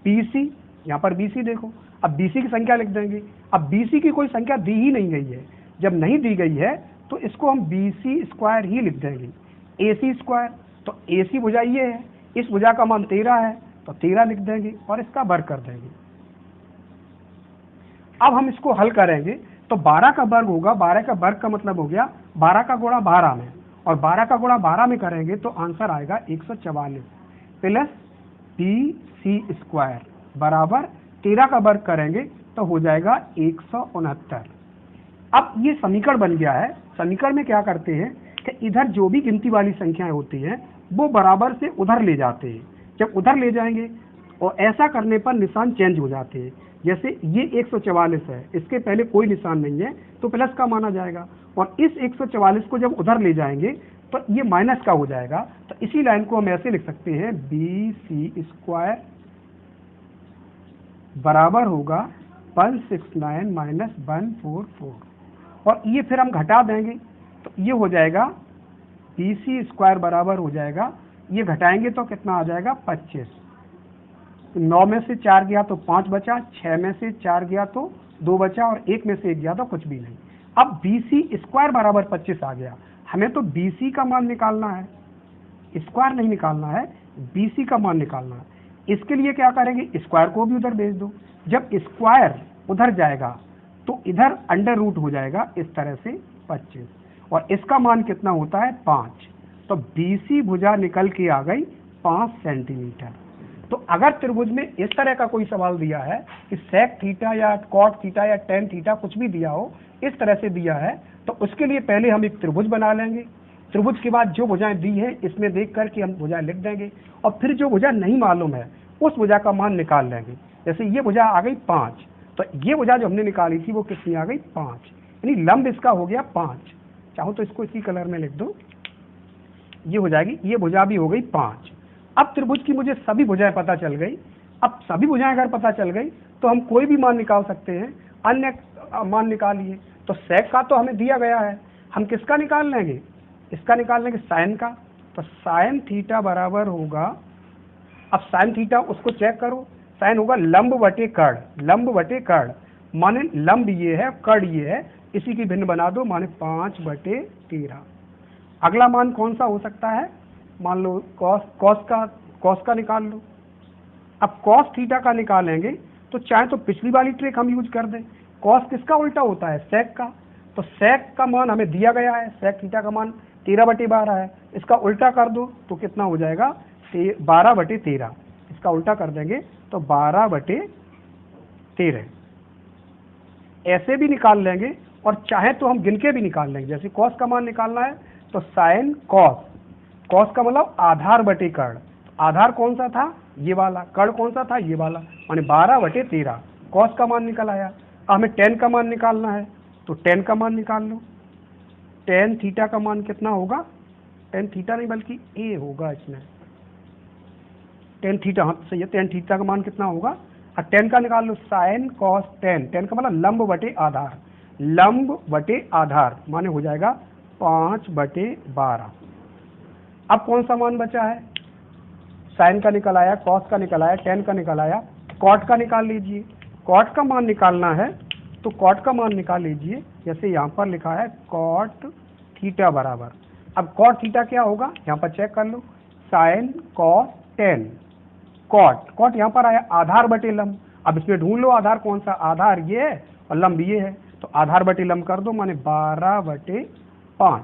बी सी, यहाँ पर बी सी देखो। अब बी सी की संख्या लिख देंगे। अब बी सी की कोई संख्या दी ही नहीं गई है, जब नहीं दी गई है तो इसको हम बी सी स्क्वायर ही लिख देंगे। ए सी स्क्वायर, तो ए सी भुजा ये है, इस भुजा का मान 13 है तो 13 लिख देंगे और इसका वर्ग कर देंगे। अब हम इसको हल करेंगे तो 12 का वर्ग होगा, 12 का वर्ग का मतलब हो गया 12 का गुणा 12 में, और 12 का गुणा 12 में करेंगे तो आंसर आएगा 144 प्लस बी सी स्क्वायर बराबर 13 का वर्ग करेंगे तो हो जाएगा 169। अब ये समीकरण बन गया है। समीकरण में क्या करते हैं कि इधर जो भी गिनती वाली संख्याएं होती हैं वो बराबर से उधर ले जाते हैं। जब उधर ले जाएंगे और ऐसा करने पर निशान चेंज हो जाते हैं। जैसे ये 144 है, इसके पहले कोई निशान नहीं है तो प्लस का माना जाएगा, और इस 144 को जब उधर ले जाएंगे तो ये माइनस का हो जाएगा। तो इसी लाइन को हम ऐसे लिख सकते हैं, बी सी स्क्वायर बराबर होगा 169 माइनस 144, और ये फिर हम घटा देंगे तो ये हो जाएगा बी सी स्क्वायर बराबर हो जाएगा, ये घटाएंगे तो कितना आ जाएगा 25। 9 में से 4 गया तो 5 बचा, 6 में से 4 गया तो 2 बचा और 1 में से 1 गया तो कुछ भी नहीं। अब बी सी स्क्वायर बराबर 25 आ गया। हमें तो बी सी का मान निकालना है, स्क्वायर नहीं निकालना है, बी सी का मान निकालना है। इसके लिए क्या करेंगे, स्क्वायर को भी उधर भेज दो। जब स्क्वायर उधर जाएगा तो इधर अंडर रूट हो जाएगा इस तरह से 25, और इसका मान कितना होता है 5। तो बीसी भुजा निकल के आ गई 5 सेंटीमीटर। तो अगर त्रिभुज में इस तरह का कोई सवाल दिया है कि सेक थीटा या कॉट थीटा या टेन थीटा कुछ भी दिया हो, इस तरह से दिया है, तो उसके लिए पहले हम एक त्रिभुज बना लेंगे। त्रिभुज के बाद जो भुजाएं दी है इसमें देख करके हम भुजाएं लिख देंगे, और फिर जो भुजा नहीं मालूम है उस भुजा का मान निकाल लेंगे। जैसे ये भुजा आ गई 5, तो ये भुजा जो हमने निकाली थी वो कितनी आ गई 5, यानी लंब इसका हो गया 5। चाहो तो इसको इसी कलर में लिख दो, ये हो जाएगी, ये भुजा भी हो गई 5। अब त्रिभुज की मुझे सभी भुजाएं पता चल गई। अब सभी भुजाएं अगर पता चल गई तो हम कोई भी मान निकाल सकते हैं। अन्य मान निकालिए, तो सेक का तो हमें दिया गया है, हम किसका निकाल लेंगे, इसका निकाल लेंगे साइन का। तो साइन थीटा बराबर होगा, अब साइन थीटा उसको चेक करो, साइन होगा लंब बटे कर्ण, लंब बटे कर्ण माने लंब ये है कर्ण ये है, इसी की भिन्न बना दो माने 5/13। अगला मान कौन सा हो सकता है, मान लो कॉस का निकाल लो। अब कॉस थीटा का निकालेंगे तो चाहे तो पिछली वाली ट्रिक हम यूज कर दें, कॉस किसका उल्टा होता है, सेक का। तो सेक का मान हमें दिया गया है, सेक थीटा का मान 13/12 है, इसका उल्टा कर दो तो कितना हो जाएगा 12/13। इसका उल्टा कर देंगे तो 12/13 ऐसे भी निकाल लेंगे, और चाहे तो हम गिन के भी निकाल लेंगे। जैसे कॉस का मान निकालना है तो साइन कॉस, कॉस का मतलब आधार बटे कर्ण, आधार कौन सा था ये वाला, कर्ण कौन सा था ये वाला, माने 12/13 कॉस का मान निकल आया। अब हमें टेन का मान निकालना है तो टेन का मान निकाल लो। टेन थीटा का मान कितना होगा, टेन थीटा नहीं बल्कि ए होगा इसमें, टेन थीटा, हाँ सही है, टेन थीटा का मान कितना होगा, और टेन का निकाल लो साइन कॉस टेन, टेन का मतलब लंब बटे आधार, लंब बटे आधार माने हो जाएगा 5/12। अब कौन सा मान बचा है, साइन का निकल आया, कॉस का निकल आया, टेन का निकल आया, कॉट का निकाल लीजिए। कॉट का मान निकालना है तो कॉट का मान निकाल लीजिए, जैसे यहाँ पर लिखा है कॉट थीटा बराबर, अब कॉट थीटा क्या होगा यहाँ पर चेक कर लो, sine cos tan, cot, cot यहाँ पर आया आधार बटे लंब, अब इसमें ढूंढ लो आधार कौन सा, आधार ये है और लंब ये है, तो आधार बटे लंब कर दो माने 12/5।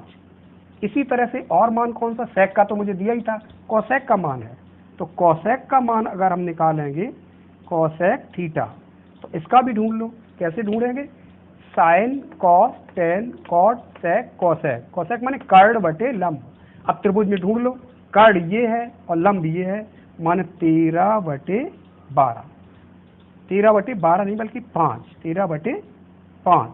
इसी तरह से और मान कौन सा, सेक का तो मुझे दिया ही था, कोसेक का मान है, तो कोसेक का मान अगर हम निकालेंगे कोसेक थीटा, तो इसका भी ढूंढ लो, कैसे ढूंढेंगे, sine cos tan cot sec cosec, cosec माने कर्ण बटे लंब। अब त्रिभुज में ढूंढ लो, कर्ण ये है और लंब ये है माने 13/12, 13/12 नहीं बल्कि 5, 13/5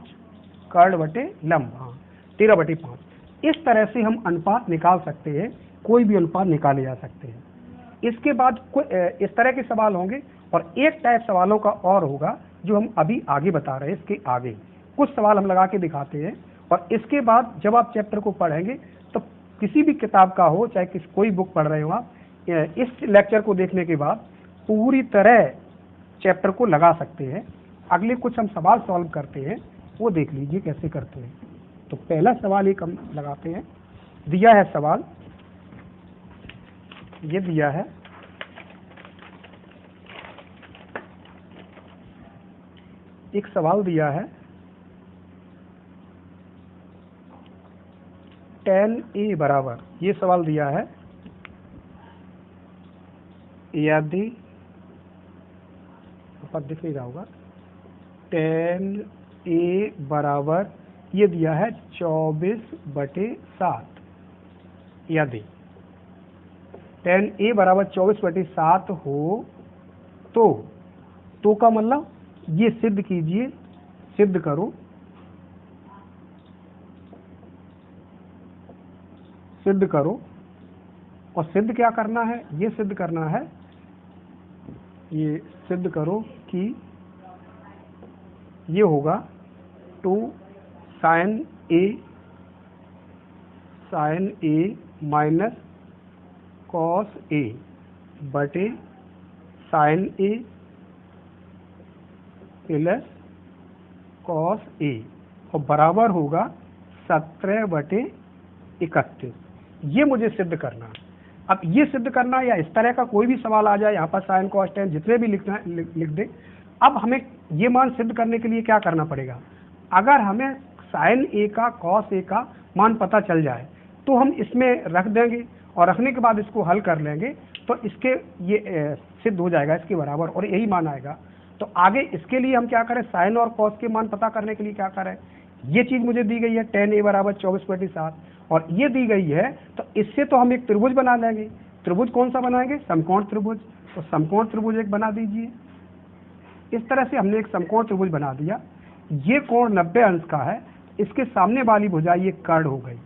कर्ण बटे लंब, हाँ 13/5। इस तरह से हम अनुपात निकाल सकते हैं, कोई भी अनुपात निकाले जा सकते हैं। इसके बाद इस तरह के सवाल होंगे, और एक टाइप सवालों का और होगा जो हम अभी आगे बता रहे हैं, इसके आगे कुछ सवाल हम लगा के दिखाते हैं, और इसके बाद जब आप चैप्टर को पढ़ेंगे तो किसी भी किताब का हो, चाहे कोई बुक पढ़ रहे हो आप, इस लेक्चर को देखने के बाद पूरी तरह चैप्टर को लगा सकते हैं। अगले कुछ हम सवाल सॉल्व करते हैं, वो देख लीजिए कैसे करते हैं। तो पहला सवाल एक हम लगाते हैं, दिया है सवाल, ये दिया है, एक सवाल दिया है, tan a बराबर, ये सवाल दिया है, यदि ऊपर दिख नहीं रहा होगा, tan a बराबर ये दिया है 24/7, यदि tan a बराबर 24/7 हो तो का मतलब ये सिद्ध कीजिए, सिद्ध करो, सिद्ध करो, और सिद्ध क्या करना है, ये सिद्ध करना है, ये सिद्ध करो कि ये होगा 2 sin a minus cos a बटे sin a plus cos a, और बराबर होगा 17/31। ये मुझे सिद्ध करना है। अब ये सिद्ध करना, या इस तरह का कोई भी सवाल आ जाए, यहाँ पर साइन कॉस टेन जितने भी लिखना लिख दे। अब हमें ये मान सिद्ध करने के लिए क्या करना पड़ेगा, अगर हमें साइन ए का कॉस ए का मान पता चल जाए तो हम इसमें रख देंगे, और रखने के बाद इसको हल कर लेंगे तो इसके ये सिद्ध हो जाएगा इसके बराबर, और यही मान आएगा। तो आगे इसके लिए हम क्या करें, साइन और कॉस के मान पता करने के लिए क्या करें, ये चीज मुझे दी गई है tan a बराबर 24/7, और ये दी गई है, तो इससे तो हम एक त्रिभुज बना लेंगे। त्रिभुज कौन सा बनाएंगे, समकोण त्रिभुज, तो समकोण त्रिभुज एक बना दीजिए। इस तरह से हमने एक समकोण त्रिभुज बना दिया, ये कोण 90 अंश का है, इसके सामने वाली भुजा ये कर्ण हो गई,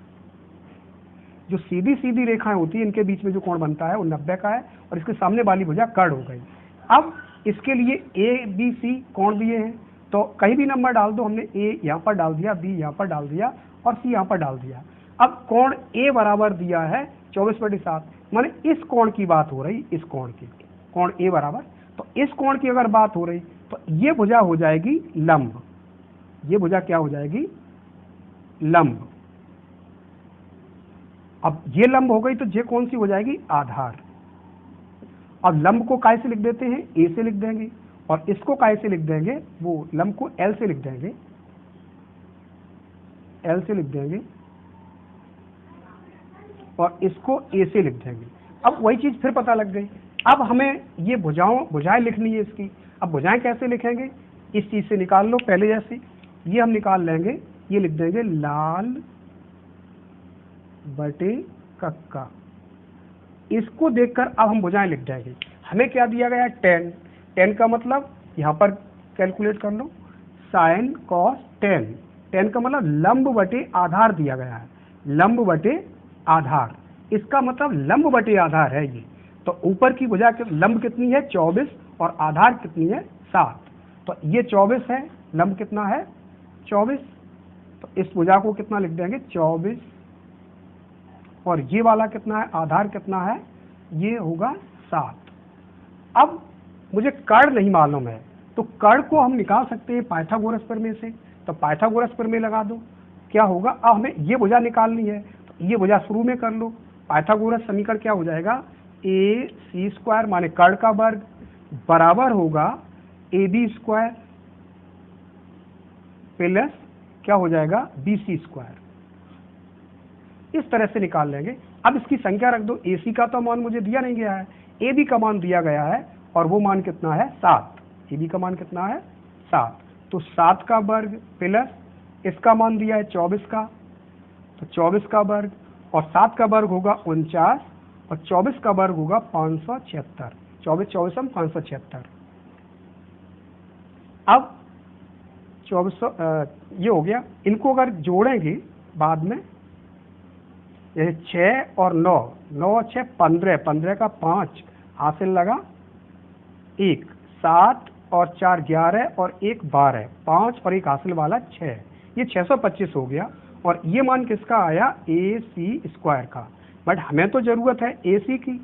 जो सीधी सीधी रेखाएं होती है इनके बीच में जो कोण बनता है वो 90 का है, और इसके सामने वाली भुजा कर्ण हो गई। अब इसके लिए ए बी सी कोण दिए हैं, तो कहीं भी नंबर डाल दो, हमने ए यहाँ पर डाल दिया, बी यहाँ पर डाल दिया, और सी यहाँ पर डाल दिया। अब कोण ए बराबर दिया है 24/7, माने इस कोण की बात हो रही, इस कोण की, कोण ए बराबर, तो इस कोण की अगर बात हो रही तो ये भुजा हो जाएगी लंब, ये भुजा क्या हो जाएगी, लंब। अब ये लंब हो गई तो ये कौन सी हो जाएगी, आधार। अब लंब को काय से लिख देते हैं, ए से लिख देंगे, और इसको काय से लिख देंगे, वो लंब को एल से लिख देंगे, एल से लिख देंगे, और इसको ए से लिख देंगे। अब वही चीज फिर पता लग गई। अब हमें ये भुजाएं लिखनी है इसकी। अब भुजाएं कैसे लिखेंगे, इस चीज से निकाल लो पहले जैसे, ये हम निकाल लेंगे, ये लिख देंगे लाल बटे कक्का। इसको देखकर अब हम भुजाएं लिख देंगे। हमें क्या दिया गया, tan, tan का मतलब यहाँ पर कैलकुलेट कर लो, साइन कॉस tan, tan का मतलब लंब बटे आधार दिया गया है, लंब बटे आधार, इसका मतलब लंब बटे आधार है ये। तो ऊपर की भुजा लंब कितनी है 24 और आधार कितनी है 7, तो ये 24 है, लंब कितना है 24, तो इस भुजा को कितना लिख देंगे 24, और ये वाला कितना है, आधार कितना है, ये होगा 7। अब मुझे कर्ण नहीं मालूम है, तो कर्ण को हम निकाल सकते हैं पाइथागोरस प्रमेय से, तो पाइथागोरस प्रमेय लगा दो, क्या होगा, अब हमें ये भुजा निकालनी है, तो ये भुजा शुरू में कर लो। पाइथागोरस समीकरण क्या हो जाएगा, ए सी स्क्वायर माने कर्ण का वर्ग बराबर होगा ए बी स्क्वायर प्लस क्या हो जाएगा बी सी स्क्वायर, इस तरह से निकाल लेंगे। अब इसकी संख्या रख दो, ए सी का तो मान मुझे दिया नहीं गया है, ए बी का मान दिया गया है, और वो मान कितना है 7, ए बी का मान कितना है 7, तो 7 का वर्ग प्लस इसका मान दिया है 24 का, तो 24 का वर्ग, और 7 का वर्ग होगा 49, और 24 का वर्ग होगा 576, 24 हम 576। अब 2400 ये हो गया। इनको अगर जोड़ेंगे बाद में, जैसे 6 और 9, 9 और 6 15, 15 का 5 हासिल लगा 1, 7 और 4 11 और 1 12, 5 और 1 हासिल वाला 6, ये 625 हो गया। और ये मान किसका आया, ए सी स्क्वायर का, बट हमें तो जरूरत है ए सी की,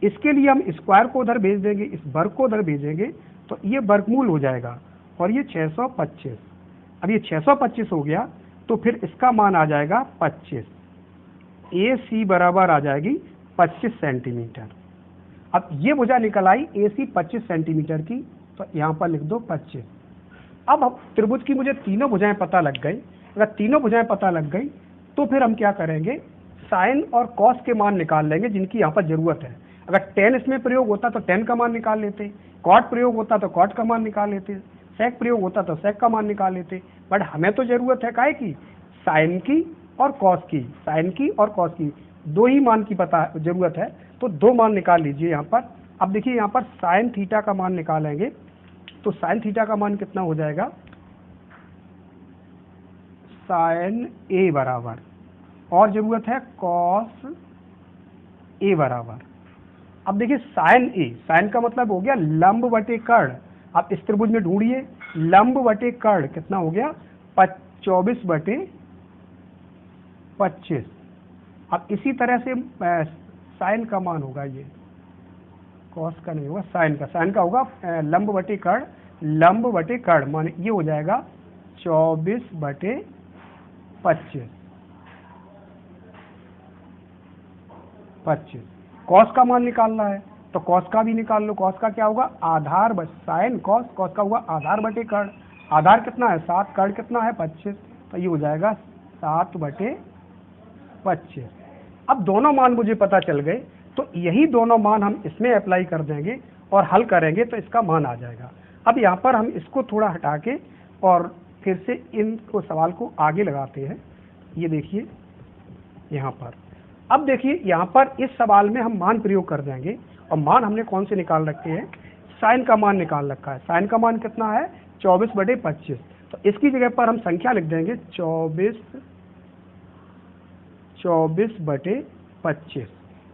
इसके लिए हम स्क्वायर को उधर भेज देंगे, इस वर्ग को उधर भेजेंगे, तो ये वर्गमूल हो जाएगा, और ये 625। अब ये 625 हो गया, तो फिर इसका मान आ जाएगा 25, ए सी बराबर आ जाएगी 25 सेंटीमीटर। अब ये भुजा निकल आई ए सी 25 सेंटीमीटर की, तो यहाँ पर लिख दो 25। अब त्रिभुज की मुझे तीनों भुजाएं पता लग गई। अगर तीनों भुजाएं पता लग गई तो फिर हम क्या करेंगे, साइन और कॉस के मान निकाल लेंगे जिनकी यहाँ पर जरूरत है। अगर tan इसमें प्रयोग होता तो tan का मान निकाल लेते, कॉट प्रयोग होता तो कॉट का मान निकाल लेते, सेक प्रयोग होता तो सेक का मान निकाल लेते, बट हमें तो जरूरत है काहे की, साइन की और कॉस की, साइन की और कॉस की, दो ही मान की पता जरूरत है, तो दो मान निकाल लीजिए यहाँ पर। अब देखिए यहाँ पर साइन थीटा का मान निकालेंगे, तो साइन थीटा का मान कितना हो जाएगा, साइन ए बराबर, और जरूरत है कॉस ए बराबर। अब देखिए साइन ए, साइन का मतलब हो गया लंब बटे कर्ण। आप इस त्रिभुज में ढूंढिए लंब बटे कर्ण कितना हो गया 24 बटे 25। अब इसी तरह से साइन का मान होगा, ये कॉस का नहीं होगा, साइन का होगा लंब बटे कर्ण, लंब बटे कर्ण माने ये हो जाएगा 24 बटे 25। कॉस का मान निकालना है तो कॉस का भी निकाल लो। कॉस का क्या होगा, आधार बट साइन कॉस, कॉस का होगा आधार बटे कर्ण, आधार कितना है 7, कर्ण कितना है 25, तो ये हो जाएगा 7 बटे 25। अब दोनों मान मुझे पता चल गए, तो यही दोनों मान हम इसमें अप्लाई कर देंगे और हल करेंगे तो इसका मान आ जाएगा। अब यहाँ पर हम इसको थोड़ा हटा के और फिर से इनको सवाल को आगे लगाते हैं। ये देखिए यहाँ पर, अब देखिए यहाँ पर इस सवाल में हम मान प्रयोग कर देंगे, और मान हमने कौन से निकाल रखे हैं, साइन का मान निकाल रखा है। साइन का मान कितना है 24 बटे 25, तो इसकी जगह पर हम संख्या लिख देंगे 24 बटे 25,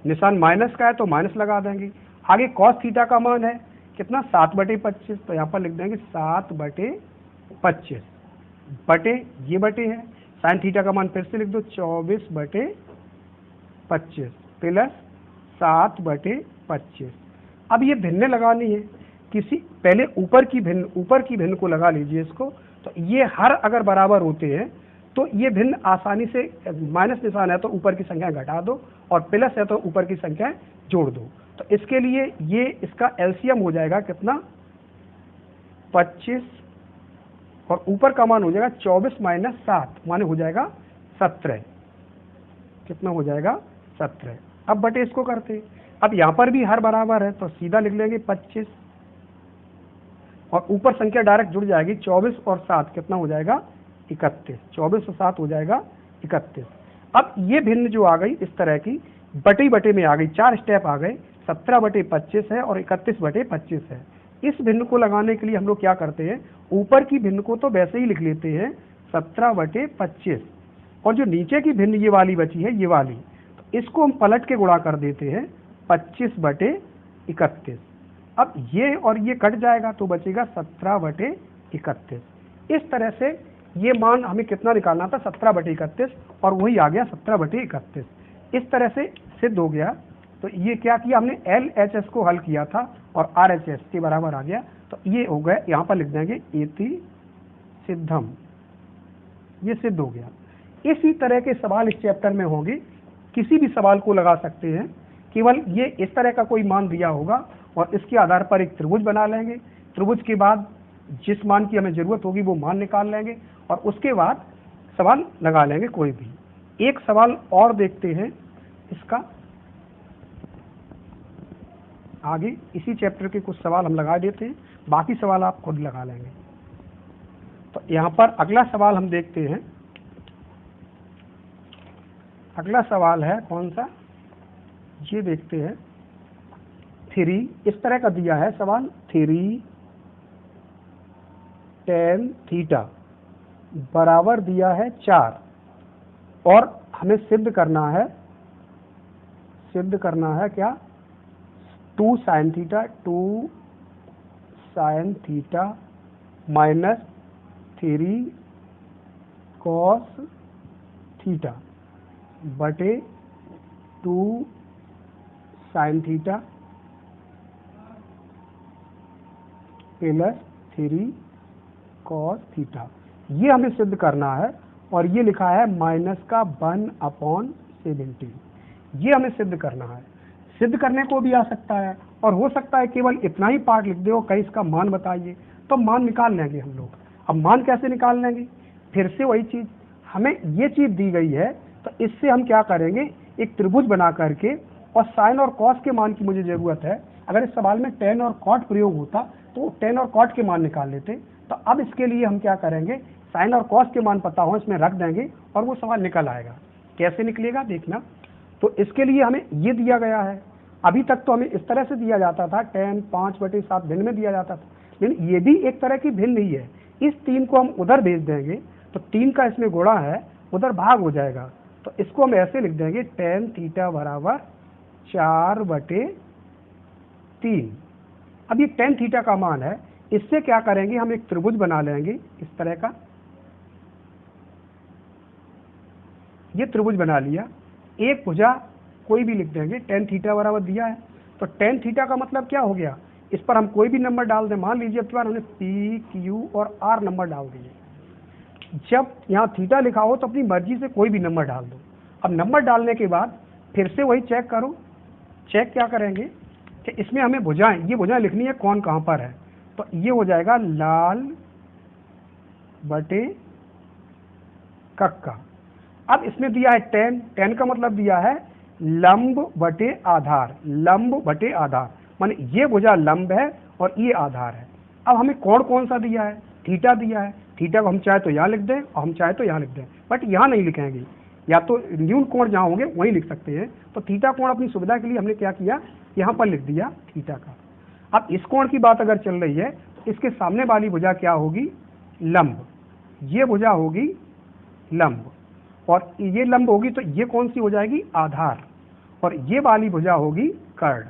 निशान माइनस का है तो माइनस लगा देंगे। आगे कॉस थीटा का मान है कितना 7 बटे 25, तो यहाँ पर लिख देंगे 7 बटे 25, बटे ये बटे है साइन थीटा का मान फिर से लिख दो 24/25 प्लस 7/25। अब ये भिन्न लगानी है, किसी पहले ऊपर की भिन्न को लगा लीजिए इसको। तो ये हर अगर बराबर होते हैं तो ये भिन्न आसानी से, माइनस निशान है तो ऊपर की संख्या घटा दो और प्लस है तो ऊपर की संख्या जोड़ दो। तो इसके लिए ये इसका एलसीएम हो जाएगा कितना, 25 और ऊपर का मान हो जाएगा 24 माइनस 7 माने हो जाएगा 17। कितना हो जाएगा, 17। अब बटे इसको करते, अब यहाँ पर भी हर बराबर है तो सीधा लिख लेंगे 25 और ऊपर संख्या डायरेक्ट जुड़ जाएगी 24 और 7 कितना हो जाएगा 31। 24 और 7 हो जाएगा 31। अब ये भिन्न जो आ गई इस तरह की बटे में आ गई, 4 स्टेप आ गए, 17/25 है और 31/25 है। इस भिन्न को लगाने के लिए हम लोग क्या करते हैं, ऊपर की भिन्न को तो वैसे ही लिख लेते हैं 17/25 और जो नीचे की भिन्न ये वाली बची है ये वाली, तो इसको हम पलट के गुणा कर देते हैं 25/31। अब ये और ये कट जाएगा तो बचेगा 17/31। इस तरह से ये मान हमें कितना निकालना था, 17/31 और वही आ गया 17/31। इस तरह से सिद्ध हो गया। तो ये क्या किया हमने, LHS को हल किया था और RHS के बराबर आ गया। तो ये हो गया, यहाँ पर लिख देंगे एति सिद्धम, ये सिद्ध हो गया। इसी तरह के सवाल इस चैप्टर में होंगे, किसी भी सवाल को लगा सकते हैं। केवल ये इस तरह का कोई मान दिया होगा और इसके आधार पर एक त्रिभुज बना लेंगे। त्रिभुज के बाद जिस मान की हमें जरूरत होगी वो मान निकाल लेंगे और उसके बाद सवाल लगा लेंगे कोई भी। एक सवाल और देखते हैं इसका आगे, इसी चैप्टर के कुछ सवाल हम लगा देते हैं, बाकी सवाल आप खुद लगा लेंगे। तो यहाँ पर अगला सवाल हम देखते हैं। अगला सवाल है कौन सा, ये देखते हैं 3, इस तरह का दिया है सवाल, 3 tan थीटा बराबर दिया है 4 और हमें सिद्ध करना है क्या, 2 sin theta minus 3 cos theta बटे 2 sin theta plus 3 cos theta. ये हमें सिद्ध करना है और ये लिखा है -1/70। ये हमें सिद्ध करना है। सिद्ध करने को भी आ सकता है और हो सकता है केवल इतना ही पार्ट लिख दो, कहीं इसका मान बताइए, तो मान निकाल लेंगे हम लोग। अब मान कैसे निकाल लेंगे, फिर से वही चीज, हमें ये चीज दी गई है तो इससे हम क्या करेंगे, एक त्रिभुज बना करके, और साइन और कॉस के मान की मुझे जरूरत है। अगर इस सवाल में tan और cot प्रयोग होता तो tan और cot के मान निकाल लेते। तो अब इसके लिए हम क्या करेंगे, साइन और कॉस के मान पता हो इसमें रख देंगे और वो सवाल निकल आएगा। कैसे निकलेगा देखना। तो इसके लिए हमें ये दिया गया है, अभी तक तो हमें इस तरह से दिया जाता था, tan 5/7 भिन्न में दिया जाता था, लेकिन ये भी एक तरह की भिन्न ही है। इस 3 को हम उधर भेज देंगे तो 3 का इसमें गुणा है, उधर भाग हो जाएगा। तो इसको हम ऐसे लिख देंगे tan थीटा बराबर 4/3। अब ये tan थीटा का मान है, इससे क्या करेंगे, हम एक त्रिभुज बना लेंगे इस तरह का। ये त्रिभुज बना लिया, एक भुजा कोई भी लिख देंगे, tan थीटा बराबर दिया है। तो tan थीटा का मतलब क्या हो गया, इस पर हम कोई भी नंबर डाल दें। मान लीजिए अब की बार हमने P, Q और R नंबर डाल दिए। जब यहाँ थीटा लिखा हो तो अपनी मर्जी से कोई भी नंबर डाल दो। अब नंबर डालने के बाद फिर से वही चेक करो। चेक क्या करेंगे कि इसमें हमें भुजाएं, ये भुजाएं लिखनी है कौन कहाँ पर है। तो ये हो जाएगा लाल बटे कक्का। अब इसमें दिया है tan का मतलब दिया है लंब बटे आधार, लंब बटे आधार, माने ये भुजा लंब है और ये आधार है। अब हमें कोण कौन सा दिया है, थीटा दिया है। थीटा को हम चाहे तो यहाँ लिख दें और हम चाहे तो यहाँ लिख दें, बट यहाँ नहीं लिखेंगे, या तो न्यून कोण जहाँ होंगे वहीं लिख सकते हैं। तो थीटा कोण अपनी सुविधा के लिए हमने क्या किया, यहाँ पर लिख दिया थीटा का। अब इस कोण की बात अगर चल रही है तो इसके सामने वाली भुजा क्या होगी, लंब। ये भुजा होगी लंब और ये लंब होगी, तो ये कौन सी हो जाएगी, आधार, और ये वाली भुजा होगी कर्ण।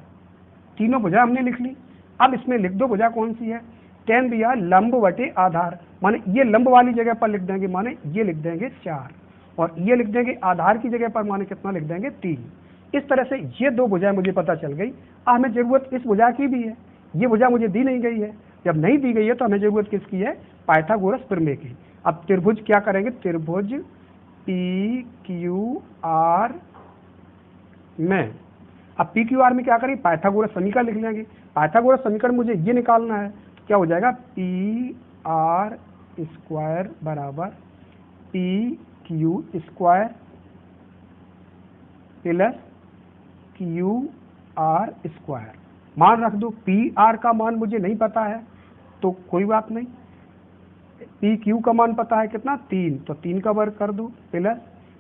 तीनों भुजा हमने लिख ली। अब इसमें लिख दो भुजा कौन सी है, tan दिया लंब बटे आधार, माने ये लंब वाली जगह पर लिख देंगे, माने ये लिख देंगे 4। और ये लिख देंगे आधार की जगह पर माने कितना लिख देंगे 3। इस तरह से ये दो भुजाएं मुझे पता चल गई। अब हमें जरूरत इस भुजा की भी है, ये भुजा मुझे दी नहीं गई है। जब नहीं दी गई है तो हमें जरूरत किसकी है, पाइथागोरस प्रमेय की। अब त्रिभुज क्या करेंगे, त्रिभुज पी क्यू आर में, अब पी क्यू आर में क्या करेंगे, पाइथागोरस समीकरण लिख लेंगे। पाइथागोरस समीकरण मुझे ये निकालना है, क्या हो जाएगा, पी आर स्क्वायर बराबर P Q square plus Q R square. मान रख दो, पी आर का मान मुझे नहीं पता है तो कोई बात नहीं, पी क्यू का मान पता है कितना 3, तो 3 का वर्ग कर दो, प्लस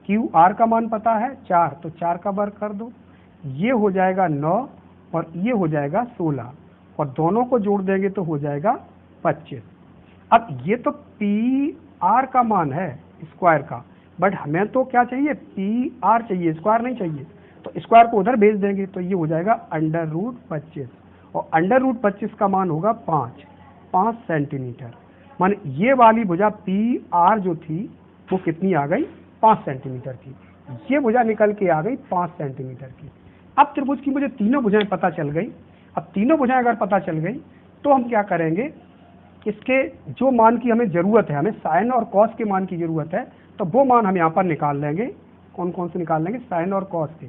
क्यू आर का मान पता है 4, तो 4 का वर्ग कर दो। ये हो जाएगा 9 और ये हो जाएगा 16 और दोनों को जोड़ देंगे तो हो जाएगा 25। अब ये तो पी आर का मान है स्क्वायर का, बट हमें तो क्या चाहिए, पी आर चाहिए, स्क्वायर नहीं चाहिए। तो स्क्वायर को उधर भेज देंगे तो ये हो जाएगा √25 और √25 का मान होगा 5 सेंटीमीटर। मान ये वाली भुजा पी आर जो थी वो कितनी आ गई, 5 सेंटीमीटर की। ये भुजा निकल के आ गई 5 सेंटीमीटर की। अब त्रिभुज की मुझे तीनों भुजाएं पता चल गई। अब तीनों भुजाएं अगर पता चल गई तो हम क्या करेंगे, इसके जो मान की हमें जरूरत है, हमें साइन और कॉस के मान की जरूरत है, तो वो मान हम यहाँ पर निकाल लेंगे। कौन कौन से निकाल लेंगे, साइन और कॉस के।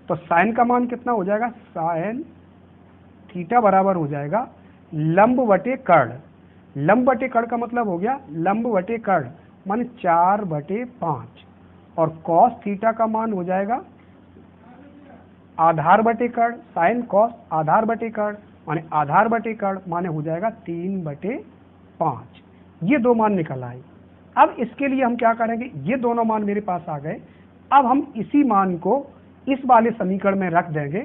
तो साइन का मान कितना हो जाएगा, साइन थीटा बराबर हो जाएगा लंब बटे कर्ण। लंब बटे कर्ण का मतलब हो गया लंब बटे कर्ण मान 4/5 और कॉस थीटा का मान हो जाएगा आधार बटे कर्ण। साइन कॉस आधार बटे कर्ण माने आधार बटे कर्ण माने हो जाएगा 3/5। ये दो मान निकल आए। अब इसके लिए हम क्या करेंगे, ये दोनों मान मेरे पास आ गए। अब हम इसी मान को इस वाले समीकरण में रख देंगे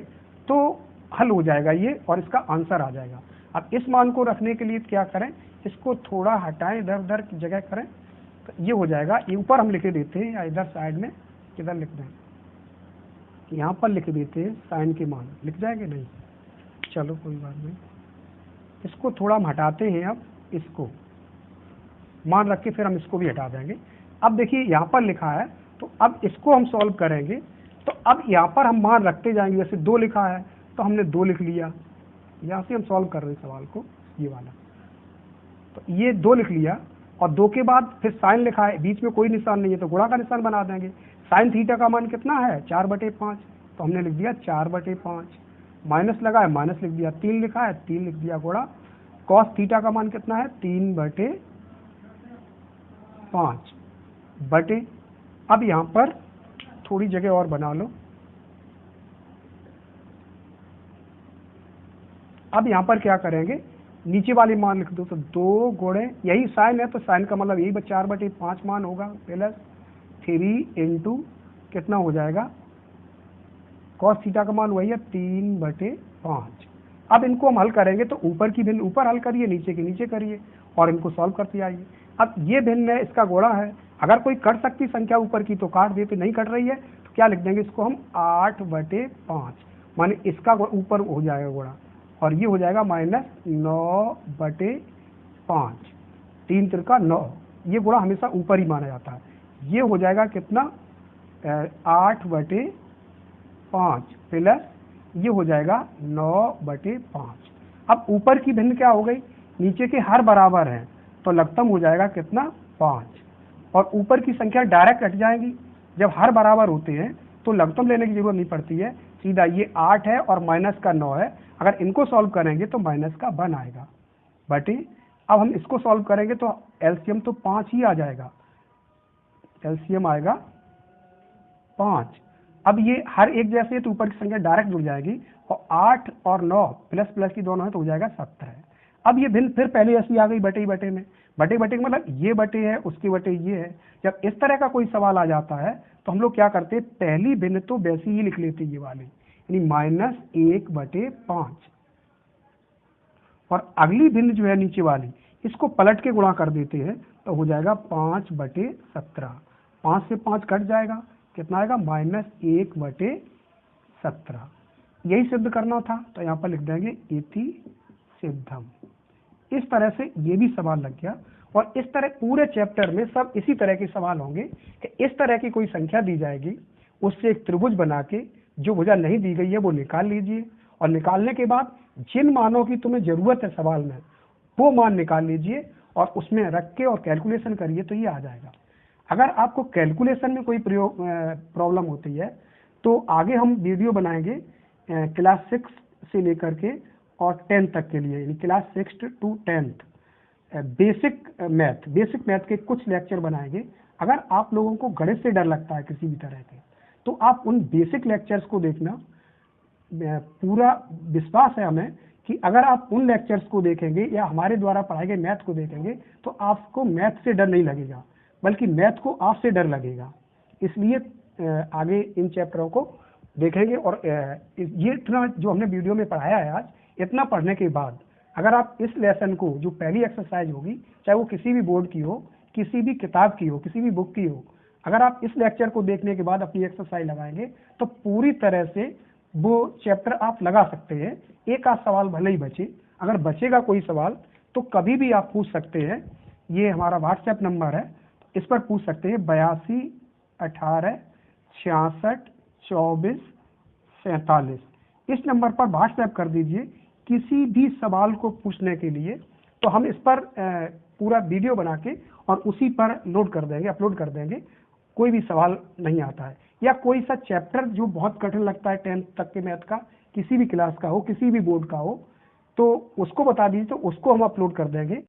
तो हल हो जाएगा ये और इसका आंसर आ जाएगा। अब इस मान को रखने के लिए क्या करें, इसको थोड़ा हटाएं, इधर उधर की जगह करें तो ये हो जाएगा। ये ऊपर हम लिख देते हैं या इधर साइड में किधर लिख दें, यहाँ पर लिख देते हैं साइन के मान, लिख जाएंगे नहीं, चलो कोई बात नहीं। इसको थोड़ा हम हटाते हैं, अब इसको मान रख के फिर हम इसको भी हटा देंगे। अब देखिए यहाँ पर लिखा है तो अब इसको हम सॉल्व करेंगे। तो अब यहाँ पर हम मान रखते जाएंगे, जैसे 2 लिखा है तो हमने 2 लिख लिया, यहाँ से हम सॉल्व कर रहे हैं सवाल को, ये वाला। तो ये 2 लिख लिया और 2 के बाद फिर साइन लिखा है, बीच में कोई निशान नहीं है तो गुणा का निशान बना देंगे। साइन थीटा का मान कितना है 4/5, तो हमने लिख दिया 4/5। माइनस लगा है माइनस लिख दिया, 3 लिखा है 3 लिख दिया गुणा। कॉस थीटा का मान कितना है 3/5 बटे, अब यहाँ पर थोड़ी जगह और बना लो। अब यहाँ पर क्या करेंगे, नीचे वाले मान लिख दो, तो 2 गुणे यही साइन है तो साइन का मतलब यही 4/5 मान होगा, प्लस 3 इंटू कितना हो जाएगा, कॉस थीटा का मान वही है 3/5। अब इनको हम हल करेंगे तो ऊपर की भिन्न ऊपर हल करिए, नीचे की नीचे करिए और इनको सॉल्व करते आइए। अब ये भिन्न है, इसका गुणा है, अगर कोई कट सकती संख्या ऊपर की तो काट देते, नहीं कट रही है तो क्या लिख देंगे इसको हम 8/5 माने इसका ऊपर हो जाएगा गुणा और ये हो जाएगा -9/5, 3 त्रिका 9, ये गुणा हमेशा ऊपर ही माना जाता है। ये हो जाएगा कितना 8/5 प्लस ये हो जाएगा 9/5। अब ऊपर की भिन्न क्या हो गई, नीचे के हर बराबर हैं तो लघुत्तम हो जाएगा कितना 5 और ऊपर की संख्या डायरेक्ट हट जाएगी। जब हर बराबर होते हैं तो लघुत्तम लेने की जरूरत नहीं पड़ती है, सीधा ये 8 है और माइनस का 9 है, अगर इनको सॉल्व करेंगे तो माइनस का 1 आएगा बटे। अब हम इसको सॉल्व करेंगे तो एलसीएम तो 5 ही आ जाएगा, एलसीएम आएगा 5। अब ये हर एक जैसे तो ऊपर की संख्या डायरेक्ट जुड़ जाएगी और 8 और 9 प्लस प्लस की दोनों है तो हो जाएगा 17। अब ये भिन्न फिर पहले ऐसी आ गई बटे ही बटे में, बटे बटे मतलब ये बटे है उसके बटे ये है। जब इस तरह का कोई सवाल आ जाता है तो हम लोग क्या करते हैं, पहली भिन्न तो वैसी ही लिख लेते ये वाली, यानी -1/5 और अगली भिन्न जो है नीचे वाली इसको पलट के गुणा कर देते हैं तो हो जाएगा 5/17। 5 से 5 कट जाएगा, कितना आएगा -1/17। यही सिद्ध करना था तो यहाँ पर लिख देंगे इति सिद्धम। इस तरह से ये भी सवाल लग गया और इस तरह पूरे चैप्टर में सब इसी तरह के सवाल होंगे कि इस तरह की कोई संख्या दी जाएगी, उससे एक त्रिभुज बना के जो भुजा नहीं दी गई है वो निकाल लीजिए, और निकालने के बाद जिन मानों की तुम्हें जरूरत है सवाल में वो मान निकाल लीजिए और उसमें रख के और कैलकुलेशन करिए तो ये आ जाएगा। अगर आपको कैलकुलेशन में कोई प्रॉब्लम होती है तो आगे हम वीडियो बनाएंगे क्लास 6 से लेकर के और 10 तक के लिए, यानी क्लास 6 to 10 बेसिक मैथ के कुछ लेक्चर बनाएंगे। अगर आप लोगों को गणित से डर लगता है किसी भी तरह के, तो आप उन बेसिक लेक्चर्स को देखना। पूरा विश्वास है हमें कि अगर आप उन लेक्चर्स को देखेंगे या हमारे द्वारा पढ़ाए गए मैथ को देखेंगे तो आपको मैथ से डर नहीं लगेगा, बल्कि मैथ को आपसे डर लगेगा। इसलिए आगे इन चैप्टरों को देखेंगे। और ये इतना जो हमने वीडियो में पढ़ाया है आज, इतना पढ़ने के बाद अगर आप इस लेसन को, जो पहली एक्सरसाइज होगी, चाहे वो किसी भी बोर्ड की हो, किसी भी किताब की हो, किसी भी बुक की हो, अगर आप इस लेक्चर को देखने के बाद अपनी एक्सरसाइज लगाएंगे तो पूरी तरह से वो चैप्टर आप लगा सकते हैं। एक आध सवाल भले ही बचे, अगर बचेगा कोई सवाल तो कभी भी आप पूछ सकते हैं। ये हमारा व्हाट्सएप नंबर है, इस पर पूछ सकते हैं 82 18 66 24 47। इस नंबर पर व्हाट्सएप कर दीजिए किसी भी सवाल को पूछने के लिए, तो हम इस पर पूरा वीडियो बना के और उसी पर लोड कर देंगे, अपलोड कर देंगे। कोई भी सवाल नहीं आता है या कोई सा चैप्टर जो बहुत कठिन लगता है 10th तक के मैथ का, किसी भी क्लास का हो, किसी भी बोर्ड का हो, तो उसको बता दीजिए, तो उसको हम अपलोड कर देंगे।